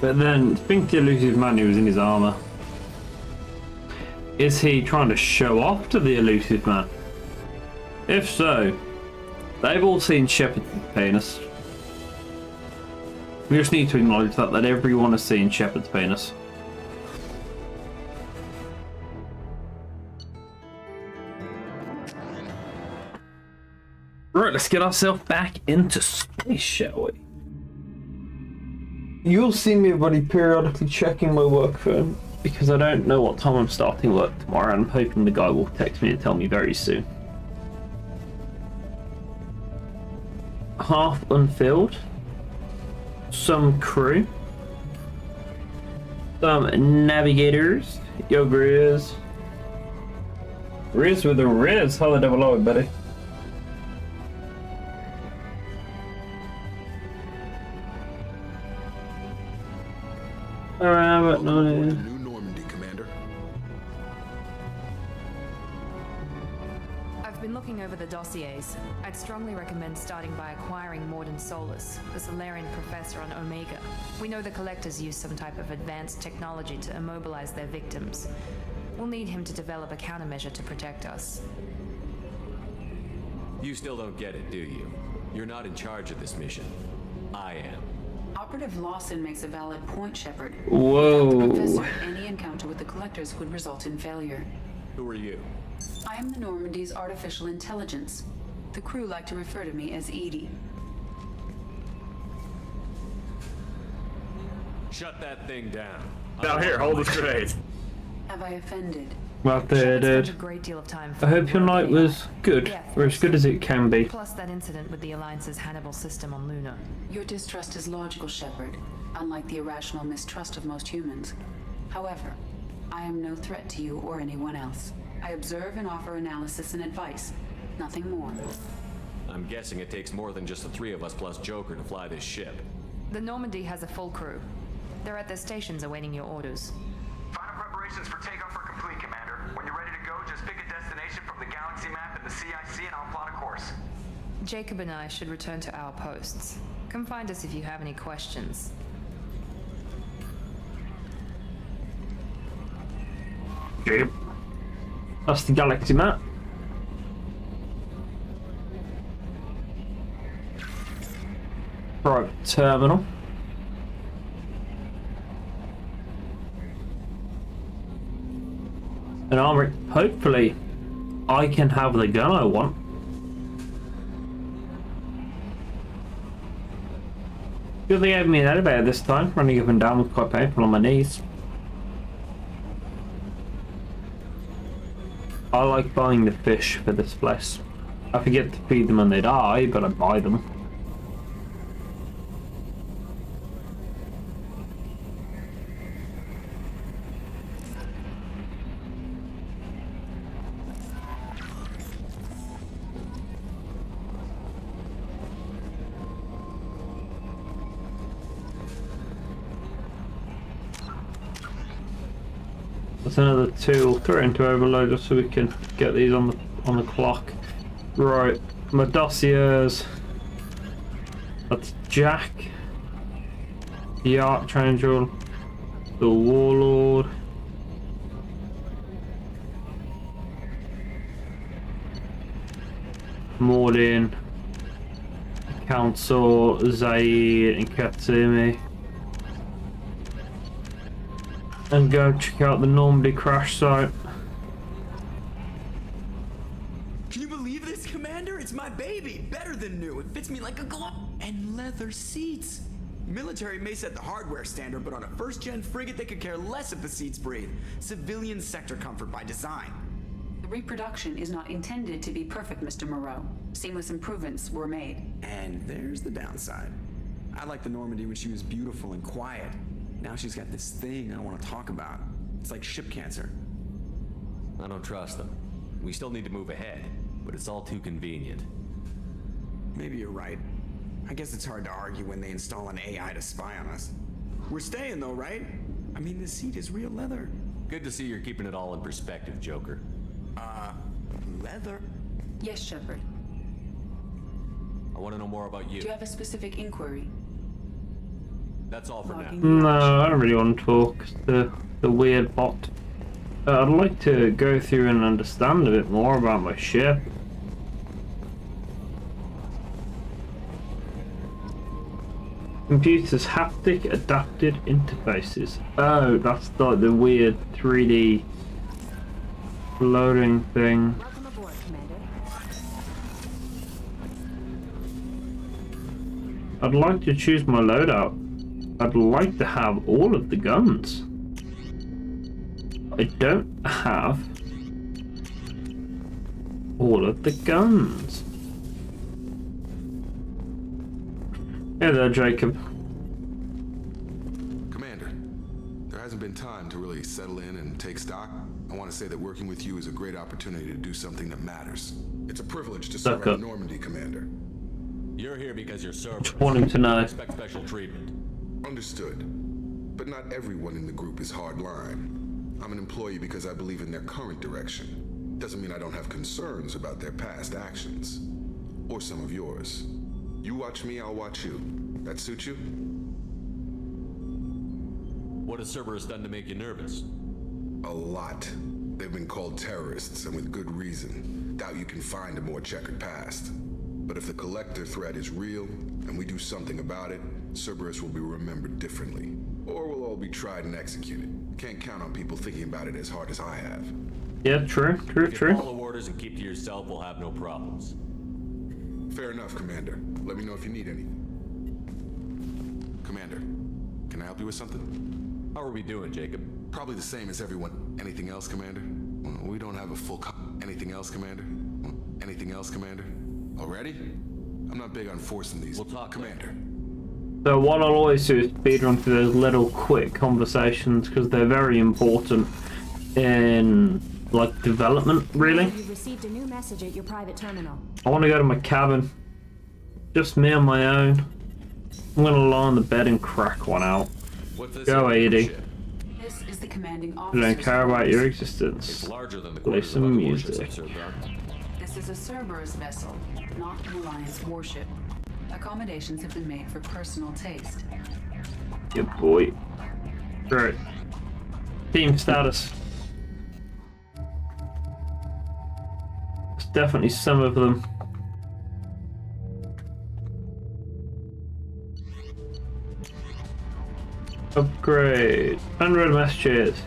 but then Spink the Elusive Man who was in his armor? Is he trying to show off to the Elusive Man? If so, they've all seen Shepard's penis. We just need to acknowledge that everyone has seen Shepard's penis. Right, let's get ourselves back into space, shall we? You'll see me, buddy, periodically checking my work phone because I don't know what time I'm starting work tomorrow, and I'm hoping the guy will text me and tell me very soon. Half unfilled. Some crew. Some navigators. Yo, Grizz. Riz with a Riz. Hello, double O, buddy. Alright, but no. New Normandy, Commander. I've been looking over the dossiers. I'd strongly recommend starting by acquiring Morden Solus, the Solarian professor on Omega. We know the Collectors use some type of advanced technology to immobilize their victims. We'll need him to develop a countermeasure to protect us. You still don't get it, do you? You're not in charge of this mission. I am. Operative Lawson makes a valid point, Shepard. Whoa. Without the professor, any encounter with the Collectors would result in failure. Who are you? I am the Normandy's artificial intelligence. The crew like to refer to me as Edie. Shut that thing down. Now here, hold this grenade. Have I offended? Well, there, dude. A great deal of time I hope your night was good, or as good as it can be. Plus that incident with the Alliance's Hannibal system on Luna. Your distrust is logical, Shepard, unlike the irrational mistrust of most humans. However, I am no threat to you or anyone else. I observe and offer analysis and advice. Nothing more. I'm guessing it takes more than just the 3 of us plus Joker to fly this ship. The Normandy has a full crew. They're at their stations awaiting your orders. Final preparations for takeoff are complete, Commander. When you're ready to go, just pick a destination from the galaxy map and the CIC and I'll plot a course. Jacob and I should return to our posts. Come find us if you have any questions. Jacob. That's the galaxy map. Private terminal. An armory. Hopefully, I can have the gun I want. Good they gave me an elevator this time. Running up and down was quite painful on my knees. I like buying the fish for this place. I forget to feed them when they die, but I buy them. That's another 2 or 3 into overload just so we can get these on the clock. Right, my dossiers. That's Jack, the Archangel, the Warlord, Morden, Council, Zaid, and Katsumi. And go check out the Normandy crash site. Can you believe this, Commander? It's my baby. Better than new. It fits me like a glove. And leather seats. Military may set the hardware standard, but on a first-gen frigate, they could care less if the seats breathe. Civilian sector comfort by design. The reproduction is not intended to be perfect, Mr. Moreau. Seamless improvements were made. And there's the downside. I liked the Normandy when she was beautiful and quiet. now she's got this thing I don't want to talk about. It's like ship cancer. I don't trust them. We still need to move ahead, but it's all too convenient. Maybe you're right. I guess it's hard to argue when they install an AI to spy on us. We're staying though, right? I mean, the seat is real leather. Good to see you're keeping it all in perspective, Joker. Leather? Yes, Shepard. I want to know more about you. Do you have a specific inquiry? That's all for now. No, I don't really want to talk. The weird bot. I'd like to go through and understand a bit more about my ship. Computers haptic adapted interfaces. Oh, that's like the weird 3D floating thing. Welcome aboard, Commander. I'd like to choose my loadout. I'd like to have all of the guns. I don't have all of the guns. Hey there, Jacob. Commander, there hasn't been time to really settle in and take stock. I want to say that working with you is a great opportunity to do something that matters. It's a privilege to serve out of Normandy, Commander. You're here because you're Cerberus. Just want him to know. Expect special treatment. Understood. But not everyone in the group is hardline. I'm an employee because I believe in their current direction. Doesn't mean I don't have concerns about their past actions. Or some of yours. You watch me, I'll watch you. That suit you? What has Cerberus done to make you nervous? A lot. They've been called terrorists, and with good reason. Doubt you can find a more checkered past. But if the Collector threat is real, and we do something about it, Cerberus will be remembered differently. Or we'll all be tried and executed. Can't count on people thinking about it as hard as I have. Yeah, true. If you follow orders and keep to yourself, we'll have no problems. Fair enough, Commander. Let me know if you need anything. Commander, can I help you with something? How are we doing, Jacob? Probably the same as everyone. Anything else, Commander? We don't have a full Anything else, Commander? Anything else, Commander? Already? I'm not big on forcing these. We'll talk, Commander. So what I'll always do is speed run through those little quick conversations because they're very important in like development, really. You received a new message at your private terminal. I want to go to my cabin. Just me on my own. I'm gonna lie on the bed and crack one out. Go, Edie. This is the commanding I officer. don't care about your existence. It's larger than the Play quarters of some other music. warships I've served on. This is a Cerberus vessel, not an Alliance warship. Accommodations have been made for personal taste. Good boy. Great. Team status. There's definitely some of them. Upgrade. Unread messages.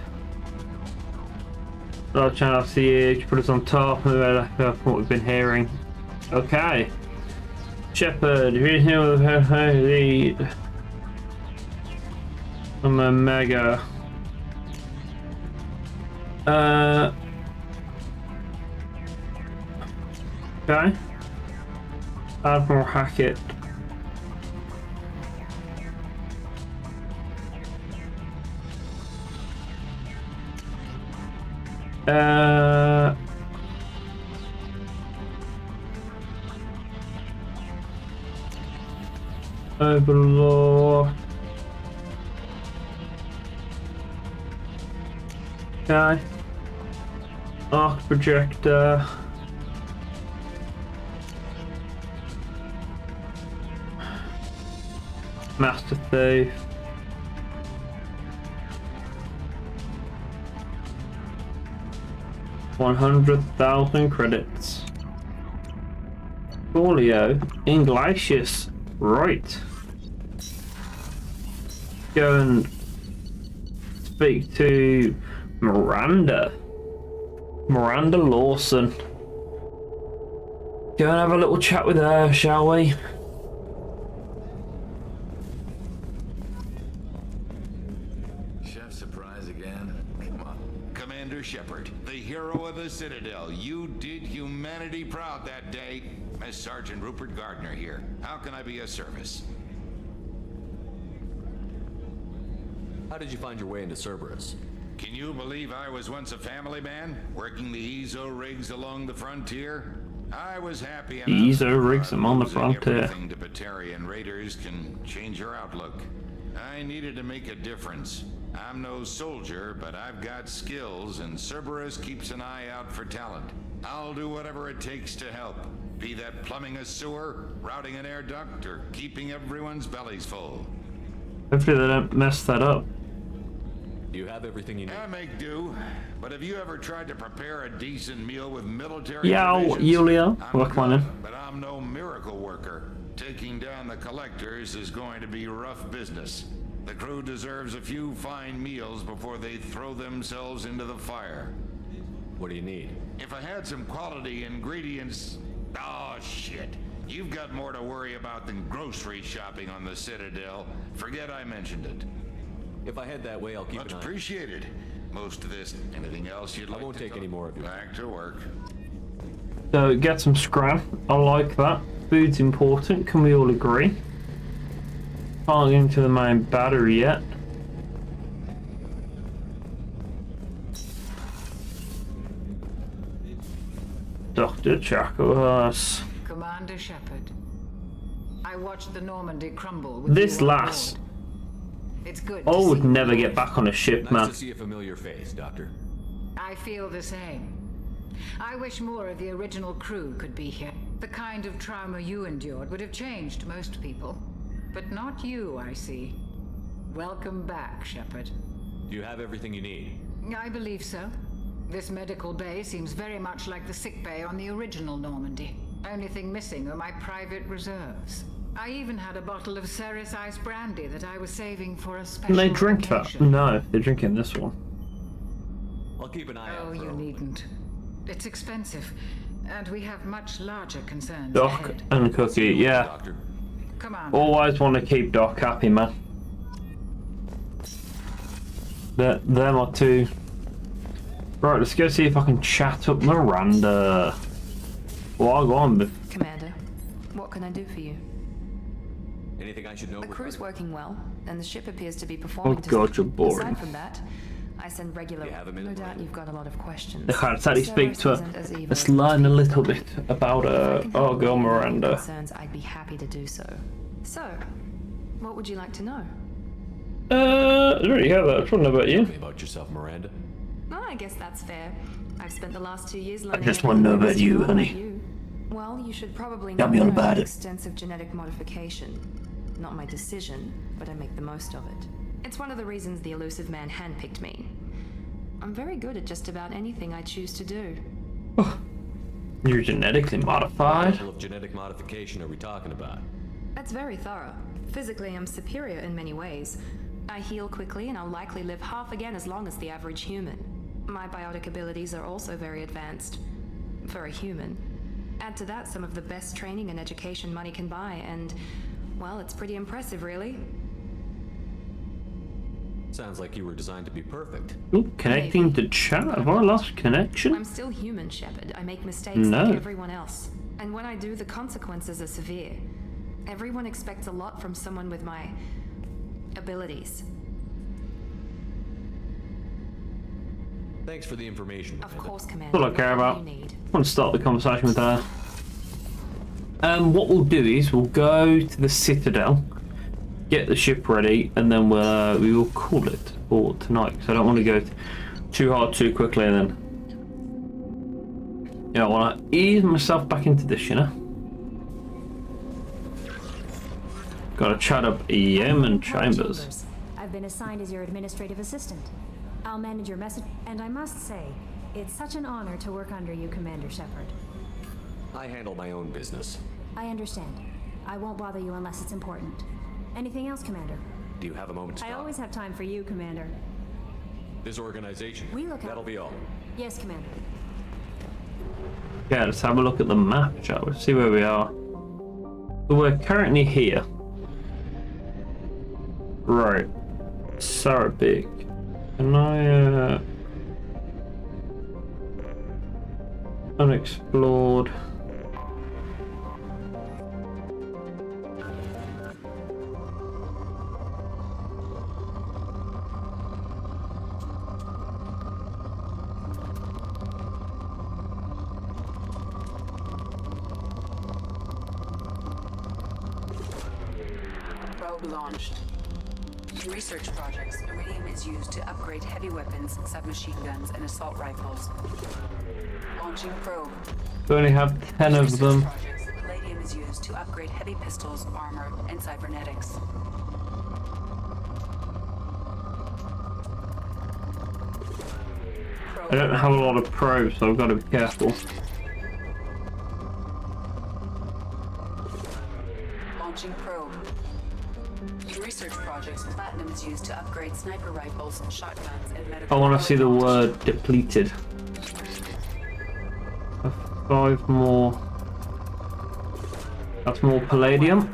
Large channel CH, put us on top of what we've been hearing. Okay. Shepard, who's here with her lead? I'm a mega. Okay. Admiral Hackett. Overlord. Okay. Arc projector. Master Thief. $100,000 credits. Folio. Inglicious. Right. Go and speak to Miranda. Miranda Lawson. Go and have a little chat with her, shall we? Chef surprise again? Come on. Commander Shepard, the hero of the Citadel. You did humanity proud that day. As Sergeant Rupert Gardner here. How can I be of service? How did you find your way into Cerberus? Can you believe I was once a family man, working the EZO rigs along the frontier? I was happy enough. EZO rigs among the frontier. Everything to Batarian raiders can change your outlook. I needed to make a difference. I'm no soldier, but I've got skills, and Cerberus keeps an eye out for talent. I'll do whatever it takes to help. Be that plumbing a sewer, routing an air duct, or keeping everyone's bellies full. Hopefully they don't mess that up. Do you have everything you need? I make do, but have you ever tried to prepare a decent meal with military Yeah, provisions? Yulia. I'm Work on it. good, but I'm no miracle worker. Taking down the collectors is going to be rough business. The crew deserves a few fine meals before they throw themselves into the fire. What do you need? If I had some quality ingredients... Oh, shit. You've got more to worry about than grocery shopping on the Citadel. Forget I mentioned it. If I head that way, I'll keep Much an eye. appreciated. Most of this, anything else you'd like to... I won't take any more of you. Back to work. So get some scrap. I like that. Food's important. Can we all agree? Can't get into the main battery yet. Dr. Chakos. Commander Shepard, I watched the Normandy crumble with This you on lass. board. It's good I to would see never you. get back on a ship, Nice man. to see a familiar face, Doctor. I feel the same. I wish more of the original crew could be here. The kind of trauma you endured would have changed most people. But not you, I see. Welcome back, Shepard. Do you have everything you need? I believe so. This medical bay seems very much like the sick bay on the original Normandy. Only thing missing are my private reserves. I even had a bottle of Ceres Ice brandy that I was saving for a special Can they drink that? occasion. No, they're drinking this one. I'll keep an eye out Oh, for you her. needn't. It's expensive, and we have much larger concerns Doc ahead. and Cookie, yeah. Doctor. Come on. Always want to keep Doc happy, man. Them are two. Right, let's go see if I can chat up Miranda. Well, go on. Commander, what can I do for you? Anything I should know? The crew's working well, and the ship appears to be Oh performing to god, you're Aside boring. from that, I send regular... You have a minute, No doubt Miranda? you've got a lot of questions. I can't exactly speak to Cerberus her. isn't as evil Let's as learn a most little people. bit about If I can our help girl you with your Miranda. concerns, I'd be happy to do so. So, what would you like to know? I don't really have that. I just want to know about Tell you. me about yourself, Miranda. Well, I guess that's fair. I've spent the last 2 years learning... just wanna know everything about you, there is to honey. know you. Well, you should probably Tell know me all that I about have it. extensive genetic modification. Not my decision, but I make the most of it. It's one of the reasons the elusive man handpicked me. I'm very good at just about anything I choose to do. You're genetically What modified. level of genetic modification are we talking about? That's very thorough. Physically, I'm superior in many ways. I heal quickly, and I'll likely live half again as long as the average human. My biotic abilities are also very advanced. For a human. Add to that some of the best training and education money can buy, and, well, it's pretty impressive, really. Sounds like you were designed to be perfect. Ooh, connecting to chat. Have I lost connection? I'm still human, Shepard. I make mistakes No. like everyone else. And when I do, the consequences are severe. Everyone expects a lot from someone with my abilities. Thanks for the information, Of Miranda. course, Commander. That's all I care whatever about. you need. I want to start the conversation with her. What we'll do is we'll go to the Citadel, get the ship ready, and then we will call it for tonight. Because I don't want to go too hard too quickly, and then I want to ease myself back into this, you know. Got to chat up Yemen Chambers. I've been assigned as your administrative assistant. I'll manage your message, and I must say, it's such an honor to work under you, Commander Shepard. I handle my own business. I understand. I won't bother you unless it's important. Anything else, Commander? Do you have a moment to I talk? always have time for you, Commander. This organization. We look out. That'll be all. Yes, Commander. Yeah, let's have a look at the map, shall we? See where we are. So we're currently here. Right. So big. Can I, unexplored. launched. In research projects, iridium is used to upgrade heavy weapons, submachine guns, and assault rifles. Launching probe. We only have 10 of them. Projects, palladium is used to upgrade heavy pistols, armor, and cybernetics. I don't have a lot of probes, so I've got to be careful. Launching probe. In research projects, platinum is used to upgrade sniper rifles, shotguns, and medical. I want to see the word depleted. 5 more. That's more palladium.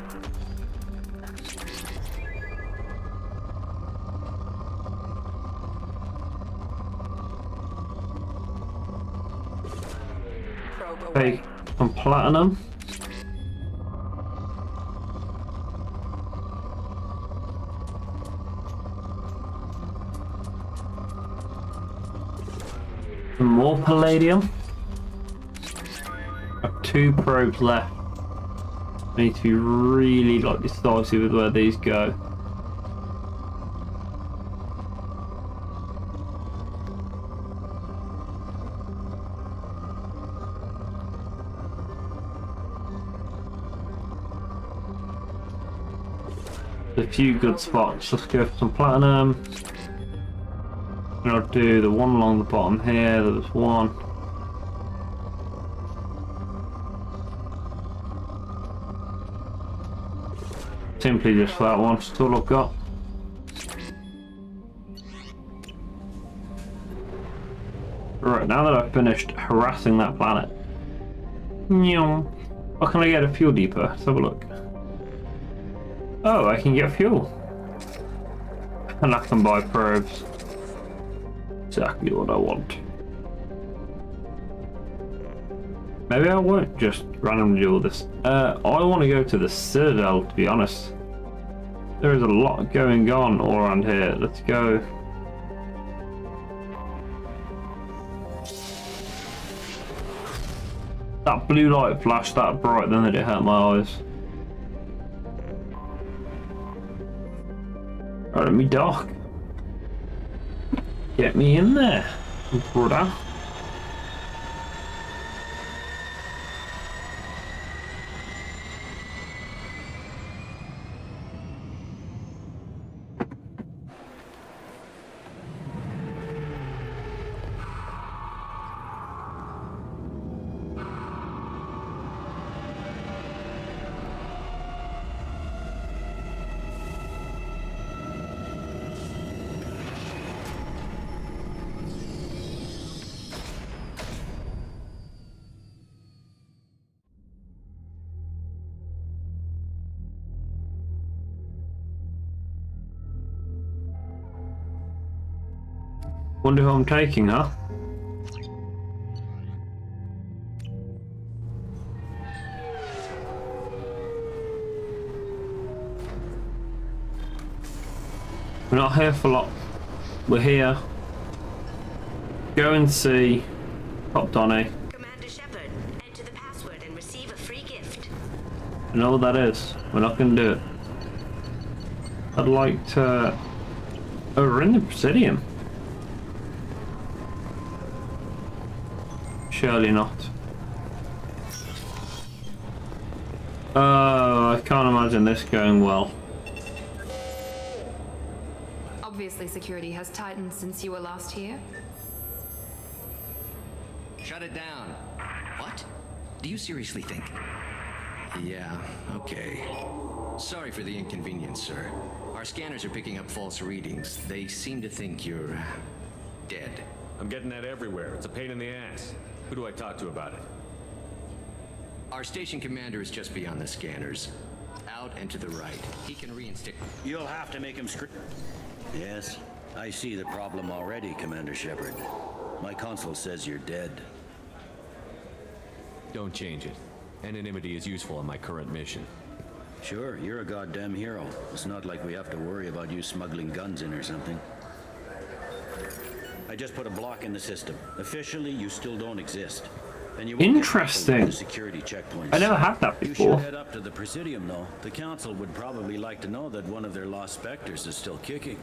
Okay, some platinum. Some more palladium. I have 2 probes left. I need to be really decisive with where these go. A few good spots. Let's go for some platinum. And I'll do the one along the bottom here. There's one. Simply just that one. That's all I've got. Right, now that I've finished harassing that planet. What can I get a fuel depot? Let's have a look. Oh, I can get fuel. And I can buy probes. Exactly what I want. Maybe I won't just randomly do all this. I want to go to the Citadel, to be honest. There is a lot going on all around here. Let's go. That blue light flashed that bright, then it hurt my eyes. Right, let me dock. Get me in there, brother. Wonder who I'm taking, huh? We're not here for lot. We're here. Go and see Pop Donny. Commander Shepard, enter the password and receive a free gift. I know what that is. We're not going to do it. I'd like to... Oh, we're in the Presidium. Surely not. Oh, I can't imagine this going well. Obviously, security has tightened since you were last here. Shut it down. What? Do you seriously think? Yeah, okay. Sorry for the inconvenience, sir. Our scanners are picking up false readings. They seem to think you're... dead. I'm getting that everywhere. It's a pain in the ass. Who do I talk to about it? Our station commander is just beyond the scanners. Out and to the right. He can reinstate... You'll have to make him scream. Yes, I see the problem already, Commander Shepard. My console says you're dead. Don't change it. Anonymity is useful on my current mission. Sure, you're a goddamn hero. It's not like we have to worry about you smuggling guns in or something. I just put a block in the system. Officially, you still don't exist. And you won't get muffled Interesting. with the security checkpoints. I never had that You before. should head up to the Presidium, though. The Council would probably like to know that one of their lost specters is still kicking.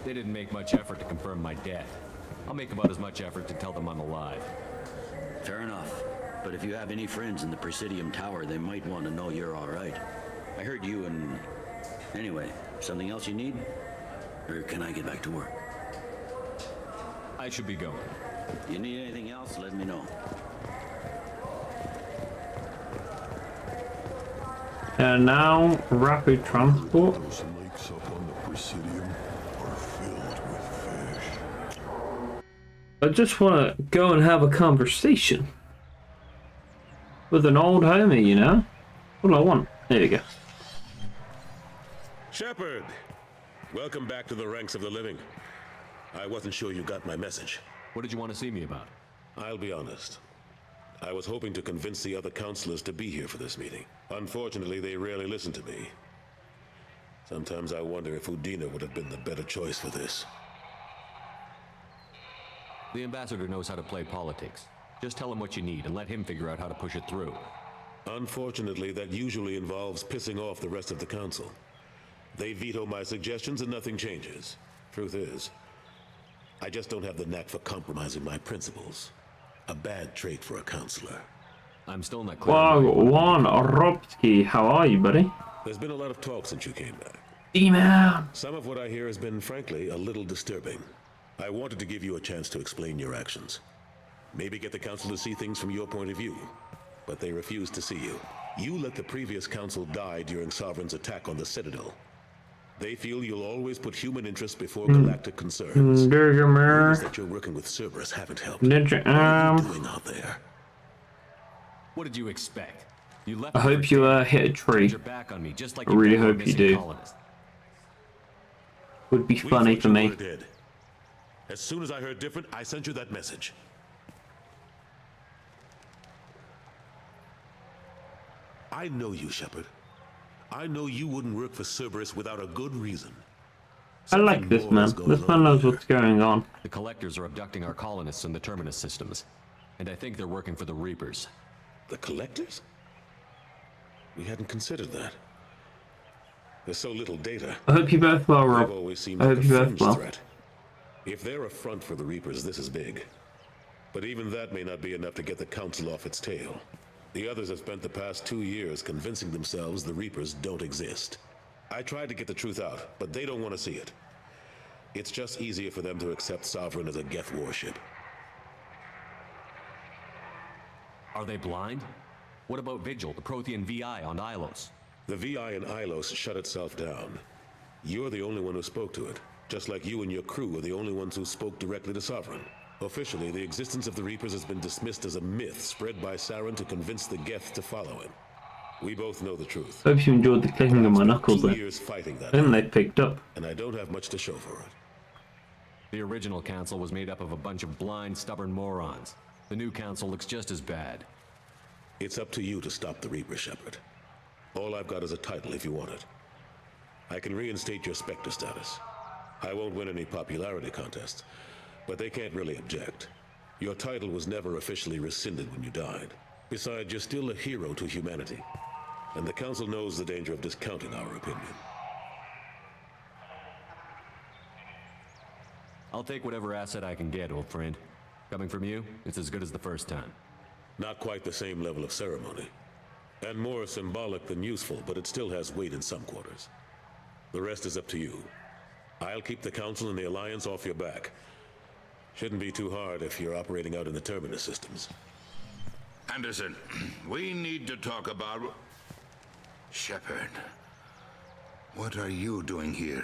They didn't make much effort to confirm my death. I'll make about as much effort to tell them I'm alive. Fair enough. But if you have any friends in the Presidium Tower, they might want to know you're all right. I heard you and... Anyway, something else you need? Or can I get back to work? I should be going. You need anything else, let me know. And now, rapid transport. Those lakes up on the Presidium are filled with fish. I just want to go and have a conversation with an old homie, you know? What do I want? There you go. Shepard! Welcome back to the ranks of the living. I wasn't sure you got my message. What did you want to see me about? I'll be honest. I was hoping to convince the other counselors to be here for this meeting. Unfortunately, they rarely listen to me. Sometimes I wonder if Udina would have been the better choice for this. The ambassador knows how to play politics. Just tell him what you need and let him figure out how to push it through. Unfortunately, that usually involves pissing off the rest of the council. They veto my suggestions and nothing changes. Truth is, I just don't have the knack for compromising my principles. A bad trait for a counselor. I'm still not clear. Wagwan Robski, how are you, buddy? There's been a lot of talk since you came back. D-man! Some of what I hear has been, frankly, a little disturbing. I wanted to give you a chance to explain your actions. Maybe get the council to see things from your point of view. But they refuse to see you. You let the previous council die during Sovereign's attack on the Citadel. They feel you'll always put human interests before galactic concerns. Rumors that you're working with Cerberus haven't helped. What are you doing out there? What did you expect? You left I hope you hit a tree. your back on me, just like I really you did hope with you missing do. colonists. Would be funny for me. Dead. As soon as I heard different, I sent you that message. I know you, Shepard. I know you wouldn't work for Cerberus without a good reason. I like this man. This man knows what's going on. The collectors are abducting our colonists in the terminus systems, and I think they're working for the Reapers. The collectors? We hadn't considered that. There's so little data. I hope you both well, They've Rob. always seemed I like hope a you both fringe well. threat. If they're a front for the Reapers, this is big. But even that may not be enough to get the Council off its tail. The others have spent the past 2 years convincing themselves the Reapers don't exist. I tried to get the truth out, but they don't want to see it. It's just easier for them to accept Sovereign as a Geth warship. Are they blind? What about Vigil, the Prothean VI on Ilos? The VI in Ilos shut itself down. You're the only one who spoke to it, just like you and your crew are the only ones who spoke directly to Sovereign. Officially, the existence of the Reapers has been dismissed as a myth spread by Saren to convince the Geth to follow him. We both know the truth. Hope you enjoyed the clicking of my knuckles 2 there. years fighting that, I think they picked up. and I don't have much to show for it. The original council was made up of a bunch of blind, stubborn morons. The new council looks just as bad. It's up to you to stop the Reaper, Shepard. All I've got is a title if you want it. I can reinstate your Spectre status. I won't win any popularity contests, but they can't really object. Your title was never officially rescinded when you died. Besides, you're still a hero to humanity, and the Council knows the danger of discounting our opinion. I'll take whatever asset I can get, old friend. Coming from you, it's as good as the first time. Not quite the same level of ceremony, and more symbolic than useful, but it still has weight in some quarters. The rest is up to you. I'll keep the Council and the Alliance off your back. Shouldn't be too hard if you're operating out in the terminus systems. Anderson, we need to talk about... Shepard, what are you doing here?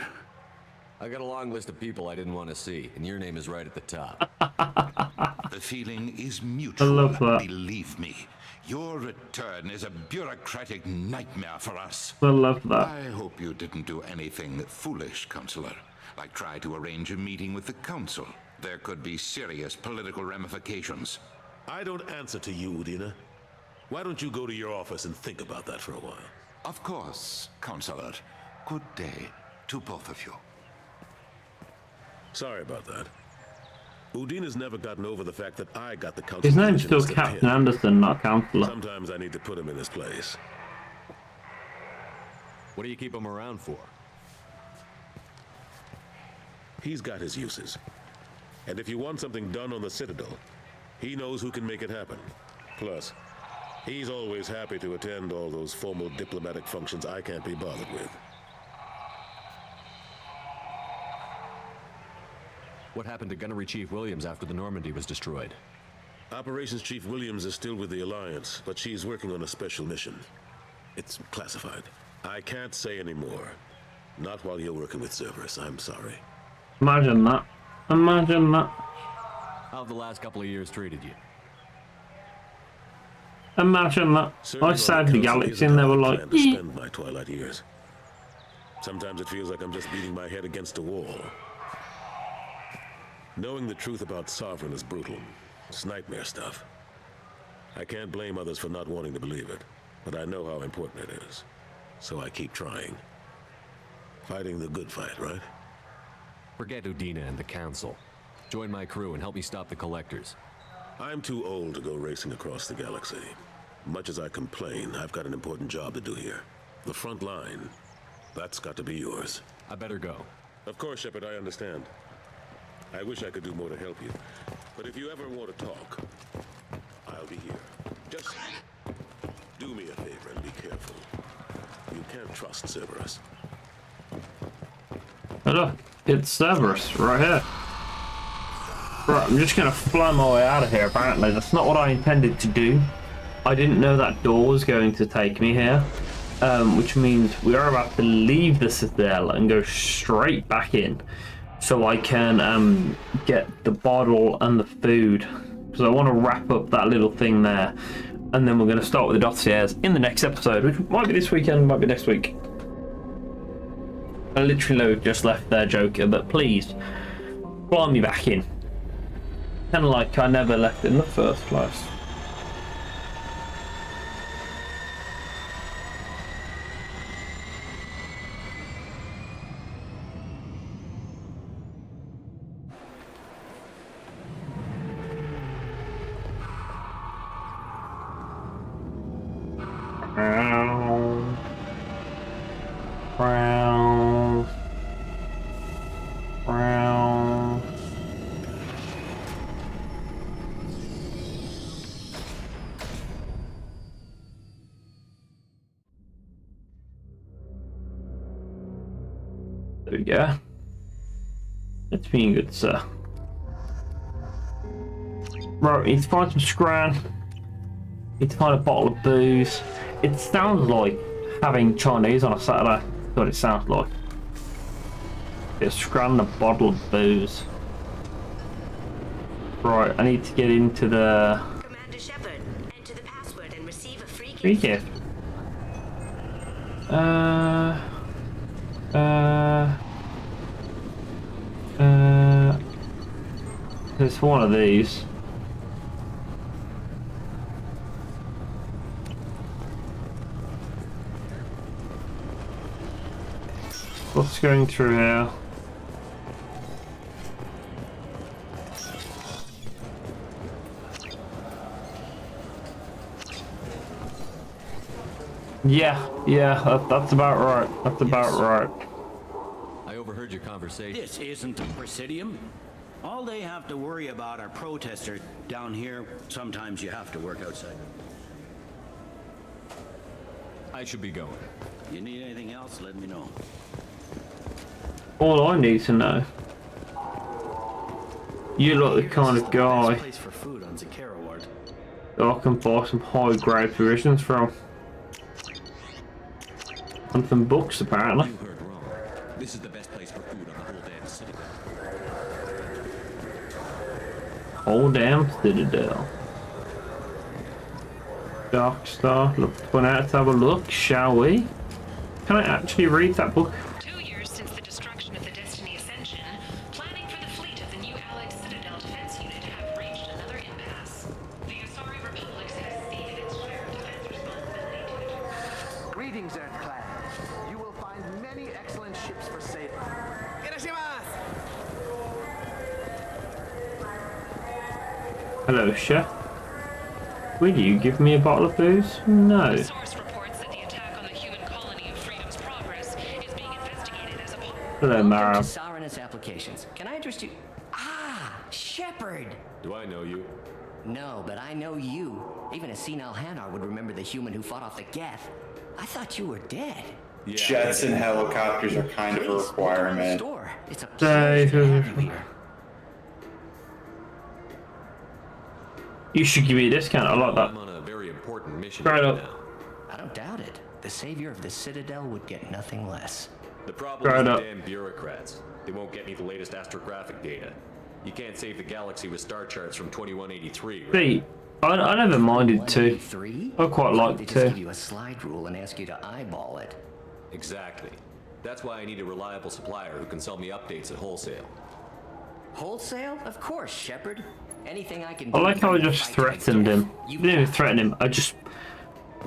I got a long list of people I didn't want to see, and your name is right at the top. The feeling is I mutual, love that. believe me. Your return is a bureaucratic nightmare for us. I love that. I hope you didn't do anything foolish, Counselor, like try to arrange a meeting with the Council. There could be serious political ramifications. I don't answer to you, Udina. Why don't you go to your office and think about that for a while? Of course, Counselor. Good day to both of you. Sorry about that. Udina's never gotten over the fact that I got the council. His name's position still instead of Captain him. Anderson, not Counselor. Sometimes I need to put him in his place. What do you keep him around for? He's got his uses. And if you want something done on the Citadel, he knows who can make it happen. Plus, he's always happy to attend all those formal diplomatic functions I can't be bothered with. What happened to Gunnery Chief Williams after the Normandy was destroyed? Operations Chief Williams is still with the Alliance, but she's working on a special mission. It's classified. I can't say any more. Not while you're working with Cerberus, I'm sorry. Imagine that. Imagine that. How have the last couple of years treated you? Imagine that. I saved the galaxy and they were like, to spend my twilight years. Sometimes it feels like I'm just beating my head against a wall. Knowing the truth about Sovereign is brutal. It's nightmare stuff. I can't blame others for not wanting to believe it, but I know how important it is. So I keep trying. Fighting the good fight, right? Forget Udina and the Council. Join my crew and help me stop the Collectors. I'm too old to go racing across the galaxy. Much as I complain, I've got an important job to do here. The front line. That's got to be yours. I better go. Of course, Shepard, I understand. I wish I could do more to help you. But if you ever want to talk, I'll be here. Just do me a favor and be careful. You can't trust Cerberus. Look, it's Cerberus right here. Right, I'm just gonna fly my way out of here, apparently. That's not what I intended to do. I didn't know that door was going to take me here. Which means we are about to leave the Citadel and go straight back in. So I can get the bottle and the food. Because I want to wrap up that little thing there. And then we're going to start with the dossiers in the next episode, which might be this weekend, might be next week. I literally just left there, Joker, but please, fly me back in. Kind of like I never left in the first place. There we go. It's been good, sir. Right, need to find some scran. Need to find a bottle of booze. It sounds like having Chinese on a Saturday. That's what it sounds like. It's scran and a bottle of booze. Right, I need to get into the... Commander Shepard, enter the password and receive a free gift. Free gift. There's one of these. What's going through here? Yeah, that's about right. That's about right. I overheard your conversation. This isn't a Presidium. All they have to worry about are protesters. Down here, sometimes you have to work outside. I should be going. You need anything else, let me know. All I need to know. You look the kind of guy Place for food on Zakara Ward. that I can buy some high-grade provisions from. And some books, apparently. You heard wrong. This is the best place for food on the whole damn city. Whole damn Citadel. Dark Star. Let's go out to have a look, shall we? Can I actually read that book? 2 years since the destruction of the Destiny Ascension, planning for the fleet of the new Allied Citadel Defense Unit have reached another impasse. The Asari Republic has ceded its share of defense responsibility to it. Greetings, Earth-clad. You will find many excellent ships for sale. Hello, chef. Will you give me a bottle of booze? No. Hello, Mara. Welcome to Sarenus Applications. Can I interest you? Ah, Shepard! Do I know you? No, but I know you. Even a senile Hanar would remember the human who fought off the Geth. I thought you were dead. Yeah, Jets and helicopters are kind of a requirement. It's a pleasure to have you here. You should give me a discount. I like that. I'm on a very important mission Right right up. now. I don't doubt it. The savior of the Citadel would get nothing less. The problem Right is the up. damn bureaucrats. They won't get me the latest astrographic data. You can't save the galaxy with star charts from 2183, right? See, I never minded to. I quite They liked just to. give you a slide rule and ask you to eyeball it. Exactly. That's why I need a reliable supplier who can sell me updates at wholesale. Wholesale? Of course, Shepard. Anything I can I do. like how I just threatened him. I didn't even threaten him. I just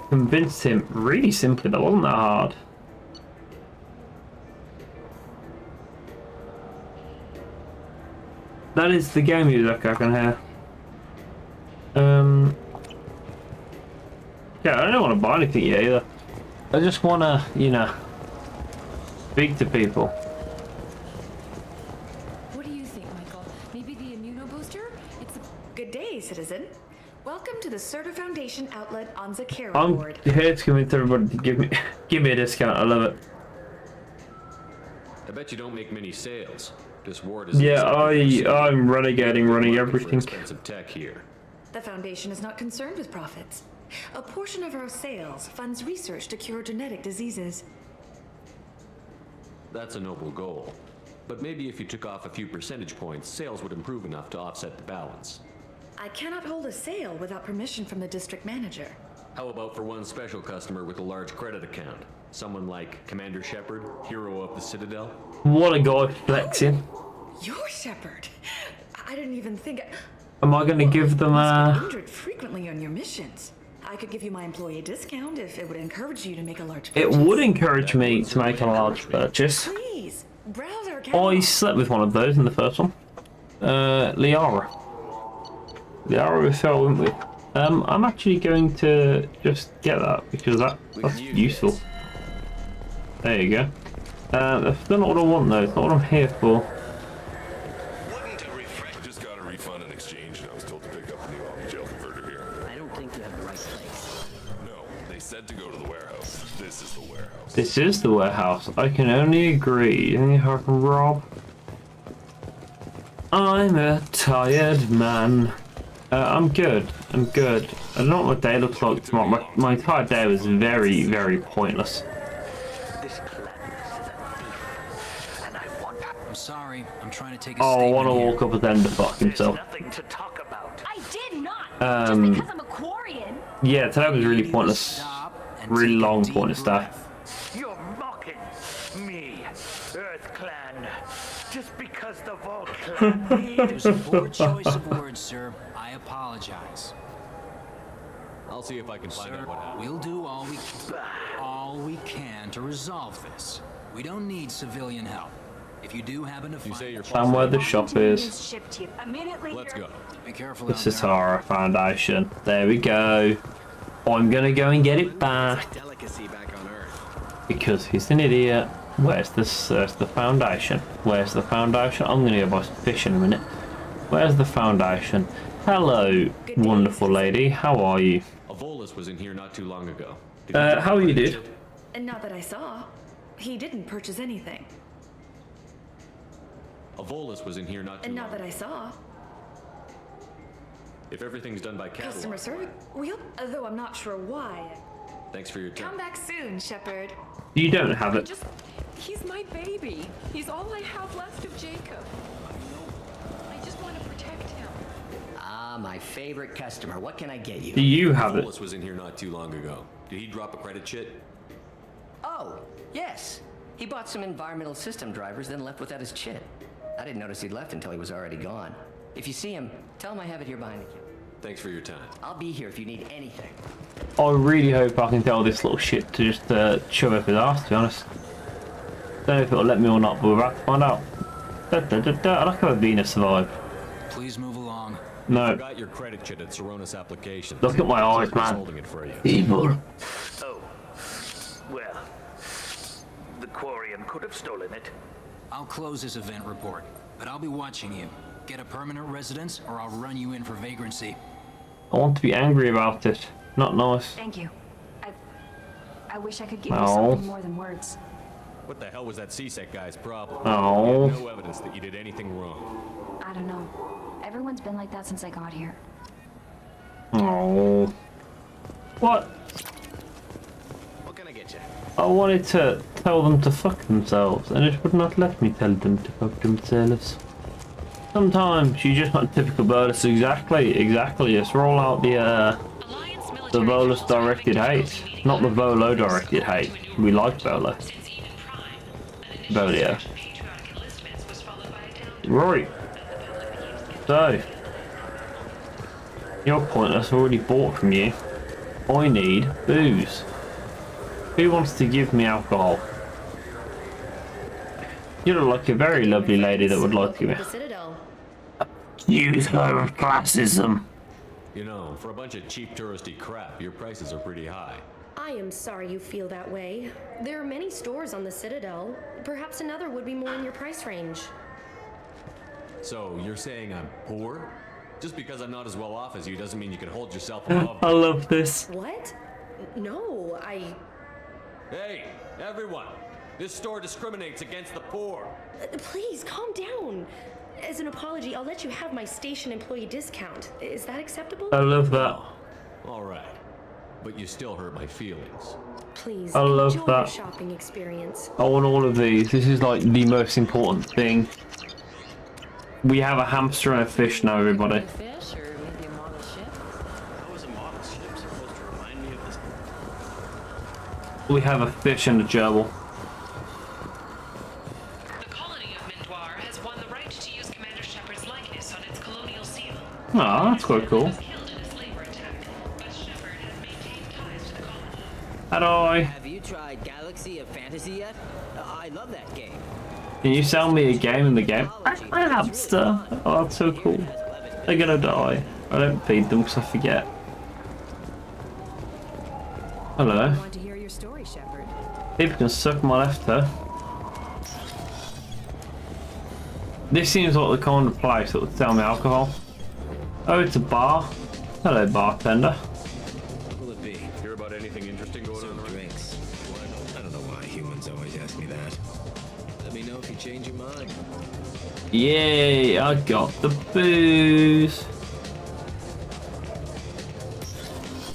convinced him really simply. That wasn't that hard. That is the game music I can hear. Yeah, I don't want to buy anything yet either. I just want to, you know, speak to people. What do you think, Michael? Maybe the immunobooster? It's a... Good day, citizen. Welcome to the Certa Foundation outlet on Zakera I'm board. here to convince everybody to give me a discount. I love it. I bet you don't make many sales. This ward is Yeah, I'm running everything. expensive tech here. The Foundation is not concerned with profits. A portion of our sales funds research to cure genetic diseases. That's a noble goal. But maybe if you took off a few percentage points, sales would improve enough to offset the balance. I cannot hold a sale without permission from the district manager. How about for one special customer with a large credit account? Someone like Commander Shepard, hero of the Citadel? What a guy flexing. You're Shepard. I didn't even think. Am I going to give them a... Injured frequently on your missions. I could give you my employee discount if it would encourage you to make a large It purchase. would encourage me to make a large purchase. Please, browse our I catalog. slept with one of those in the first one. Liara. Liara we fell in with. I'm actually going to just get that because that's useful. There you go. That's not what I want though. It's not what I'm here for. I just got a refund in exchange, and I was told to pick up the new jail converter here. I don't think you have the right place. No, they said to go to the warehouse. This is the warehouse. This is the warehouse. I can only agree. Only how I can rob. I'm a tired man. I'm good. I'm good. I don't know what my day looks like tomorrow. My entire day was very, very pointless. I'm sorry. I'm trying to take a Oh, I statement want to here. walk up and then to fuck himself. To talk about. I did not. Um, Just because I'm a Quarian. Yeah, today was really pointless. Really long, pointless day. You're mocking me, Earth Clan, just because the Vault Clan It was a poor choice of words, sir. I apologize. I'll see if I can find out what happened. We'll do all we can to resolve this. We don't need civilian help. If you do happen to find Find where the shop is. Shipped you a minute later. Let's go. Be careful This out is there. Horror Foundation. There we go. I'm gonna go and get it back. Delicacy back on Earth. Because he's an idiot. Where's the foundation? Where's the foundation? I'm gonna go buy some fish in a minute. Where's the foundation? Hello, wonderful lady. How are you? A Volus was in here not too long ago. How are you, dude? And not that I saw. He didn't purchase anything. A Volus was in here not too And long not that I saw. If everything's done by catalog. Customer service. Well, though I'm not sure why. Thanks for your time. Come back soon, Shepard. You don't have it. He's my baby. He's all I have left of Jacob. I just want to protect him. Ah, my favorite customer. What can I get you? Do you have it? Volus was in here not too long ago. Did he drop a credit chit? Oh, yes. He bought some environmental system drivers, then left without his chit. I didn't notice he'd left until he was already gone. If you see him, tell him I have it here behind the counter. Thanks for your time. I'll be here if you need anything. I really hope I can tell this little shit to just shove up his ass, to be honest. Don't know if it'll let me or not, but we're about to find out. I like how Venus survived. Please move along. No. Forgot your credit kit at Saronis Applications. Look at my eyes, man. Holding it for you. Evil. Oh, well, the Quarian could have stolen it. I'll close this event report, but I'll be watching you. Get a permanent residence, or I'll run you in for vagrancy. I want to be angry about it. Not nice. Thank you. I wish I could give you No. something more than words. What the hell was that CSEC guy's problem? Oh. We have no evidence that you did anything wrong. I don't know. Everyone's been like that since I got here. Oh. What? What can I get you? I wanted to tell them to fuck themselves, and it would not let me tell them to fuck themselves. Sometimes you just want typical bolus. Exactly. Just roll out the bolus directed hate, not the Volo directed hate. We like Bolo. Bolio. Right. So, you're pointless. I already bought from you. I need booze. Who wants to give me alcohol? You look like a very lovely lady that would like to give me. Use her of classism. You know, for a bunch of cheap touristy crap, your prices are pretty high. I am sorry you feel that way. There are many stores on the Citadel. Perhaps another would be more in your price range. So, you're saying I'm poor? Just because I'm not as well off as you doesn't mean you can hold yourself above. I love this. What? No, Hey, everyone! This store discriminates against the poor. Please, calm down. As an apology, I'll let you have my station employee discount. Is that acceptable? I love that. All right. But you still hurt my feelings. Please, I love enjoy that. your shopping experience. I want all of these. This is like the most important thing. We have a hamster and a fish now, everybody. Fish or maybe a model ship? How is a model ship supposed to remind me of this? We have a fish and a gerbil. The colony of Mindoir has won the right to use Commander Shepard's likeness on its colonial seal. Oh, that's quite cool. Hello. Have you tried Galaxy of Fantasy yet? I love that game. Can you sell me a game in the game? A hamster. Oh, that's so cool. They're gonna die. I don't feed them because I forget. Hello. I want to hear your story, Shepard. People can suck my left toe. This seems like the kind of place that would sell me alcohol. Oh, it's a bar. Hello, bartender. What will it be? Hear about anything interesting going on? Drinks. I don't know why humans always ask me that. Let me know if you change your mind. Yay, I got the booze.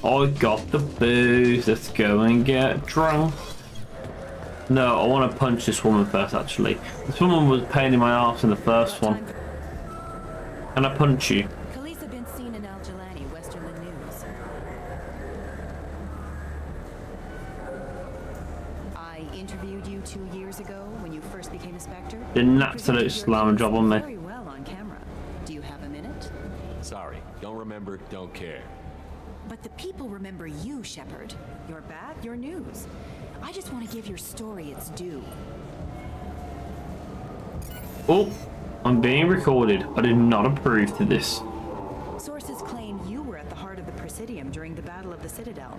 I got the booze. Let's go and get drunk. No, I want to punch this woman first, actually. This woman was a pain in my ass in the first one. Can I punch you? Khaleesa been seen in Al Jalani, Westerland News. I interviewed you 2 years ago when you first became a Spectre. Did an absolute slam job on me. Very well on camera. Do you have a minute? Sorry, don't remember, don't care. But the people remember you, Shepard. Your bat, your news. I just want to give your story its due. Oh, I'm being recorded. I did not approve to this. Sources claim you were at the heart of the Presidium during the Battle of the Citadel.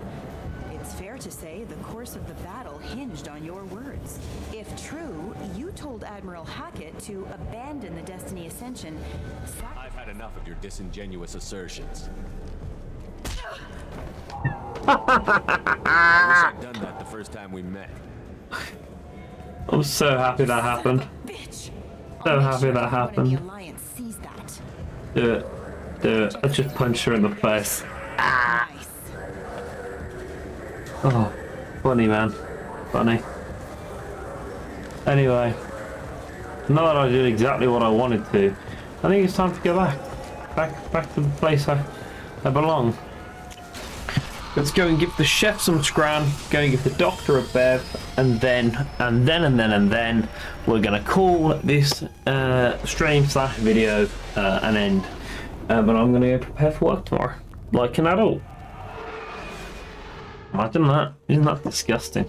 It's fair to say the course of the battle hinged on your words. If true, you told Admiral Hackett to abandon the Destiny Ascension. I've had enough of your disingenuous assertions. I wish I'd done that the first time we met. I'm so happy that happened. So happy that happened. Do it. Do it. I just punched her in the face. Ah. Oh, funny, man. Funny. Anyway, now that I did exactly what I wanted to, I think it's time to go back to the place I belong. Let's go and give the chef some scran, go and give the doctor a bev, and then we're gonna call this stream/video an end. But I'm gonna go prepare for work tomorrow, like an adult. Imagine that. Isn't that disgusting?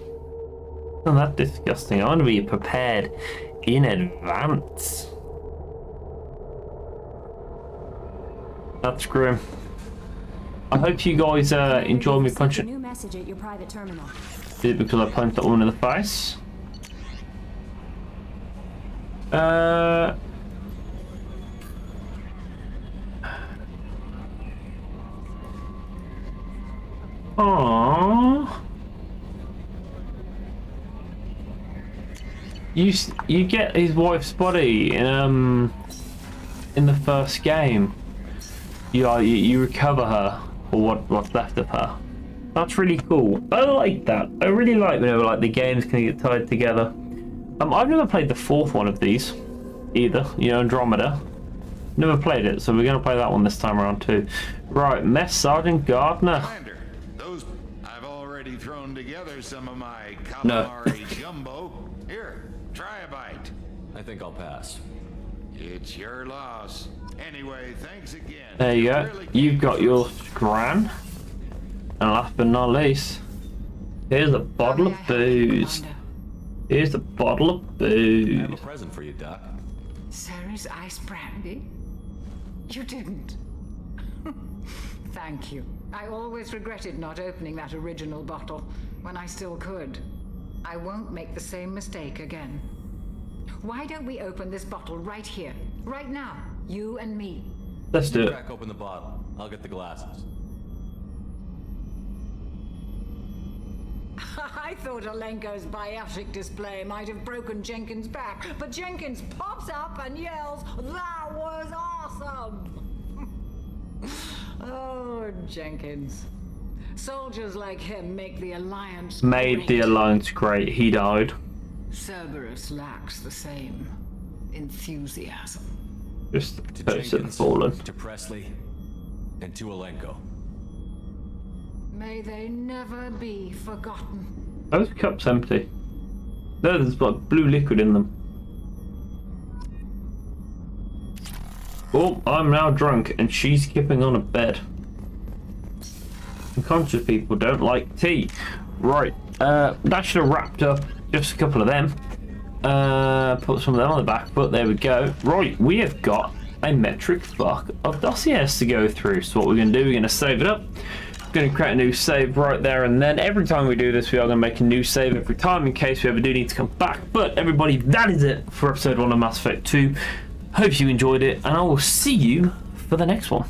Isn't that disgusting? I want to be prepared in advance. That's grim. I hope you guys enjoy me punching. New message at your private terminal. Is it because I punched that woman in the face? Aww. You get his wife's body in the first game. You recover her, or what's left of her. That's really cool. I like that. I really like whenever like the games can get tied together. I've never played the fourth one of these either. You know, Andromeda. Never played it, so we're gonna play that one this time around too. Right, Mess Sergeant Gardner. Commander, I've already thrown together some of my calamari jumbo. Here, try a bite. I think I'll pass. It's your loss. Anyway, thanks again. There you go. You've got your scran. And last but not least, here's a bottle of booze. Here's a bottle of booze. I have a present for you, Doc. Sarah's ice brandy? You didn't. Thank you. I always regretted not opening that original bottle when I still could. I won't make the same mistake again. Why don't we open this bottle right here, right now, you and me? Let's do it. Crack open the bottle. I'll get the glasses. I thought Alenko's biotic display might have broken Jenkins' back, but Jenkins pops up and yells, "That was awesome!" Oh, Jenkins. Soldiers like him make the Alliance Made the Alliance great. He died. Cerberus lacks the same enthusiasm. Just the To person Jenkins, fallen. to Presley, and to Alenko. May they never be forgotten. Are those cups empty? No, there's like blue liquid in them. Oh, I'm now drunk and she's skipping on a bed. Unconscious people don't like tea. Right, that should have wrapped up just a couple of them. Put some of them on the back, but there we go. Right, we have got a metric fuck of dossiers to go through. So what we're going to do, we're going to save it up. We're going to create a new save right there and then. Every time we do this, we are going to make a new save every time in case we ever do need to come back. But everybody, that is it for episode 1 of Mass Effect 2. Hope you enjoyed it, and I will see you for the next one.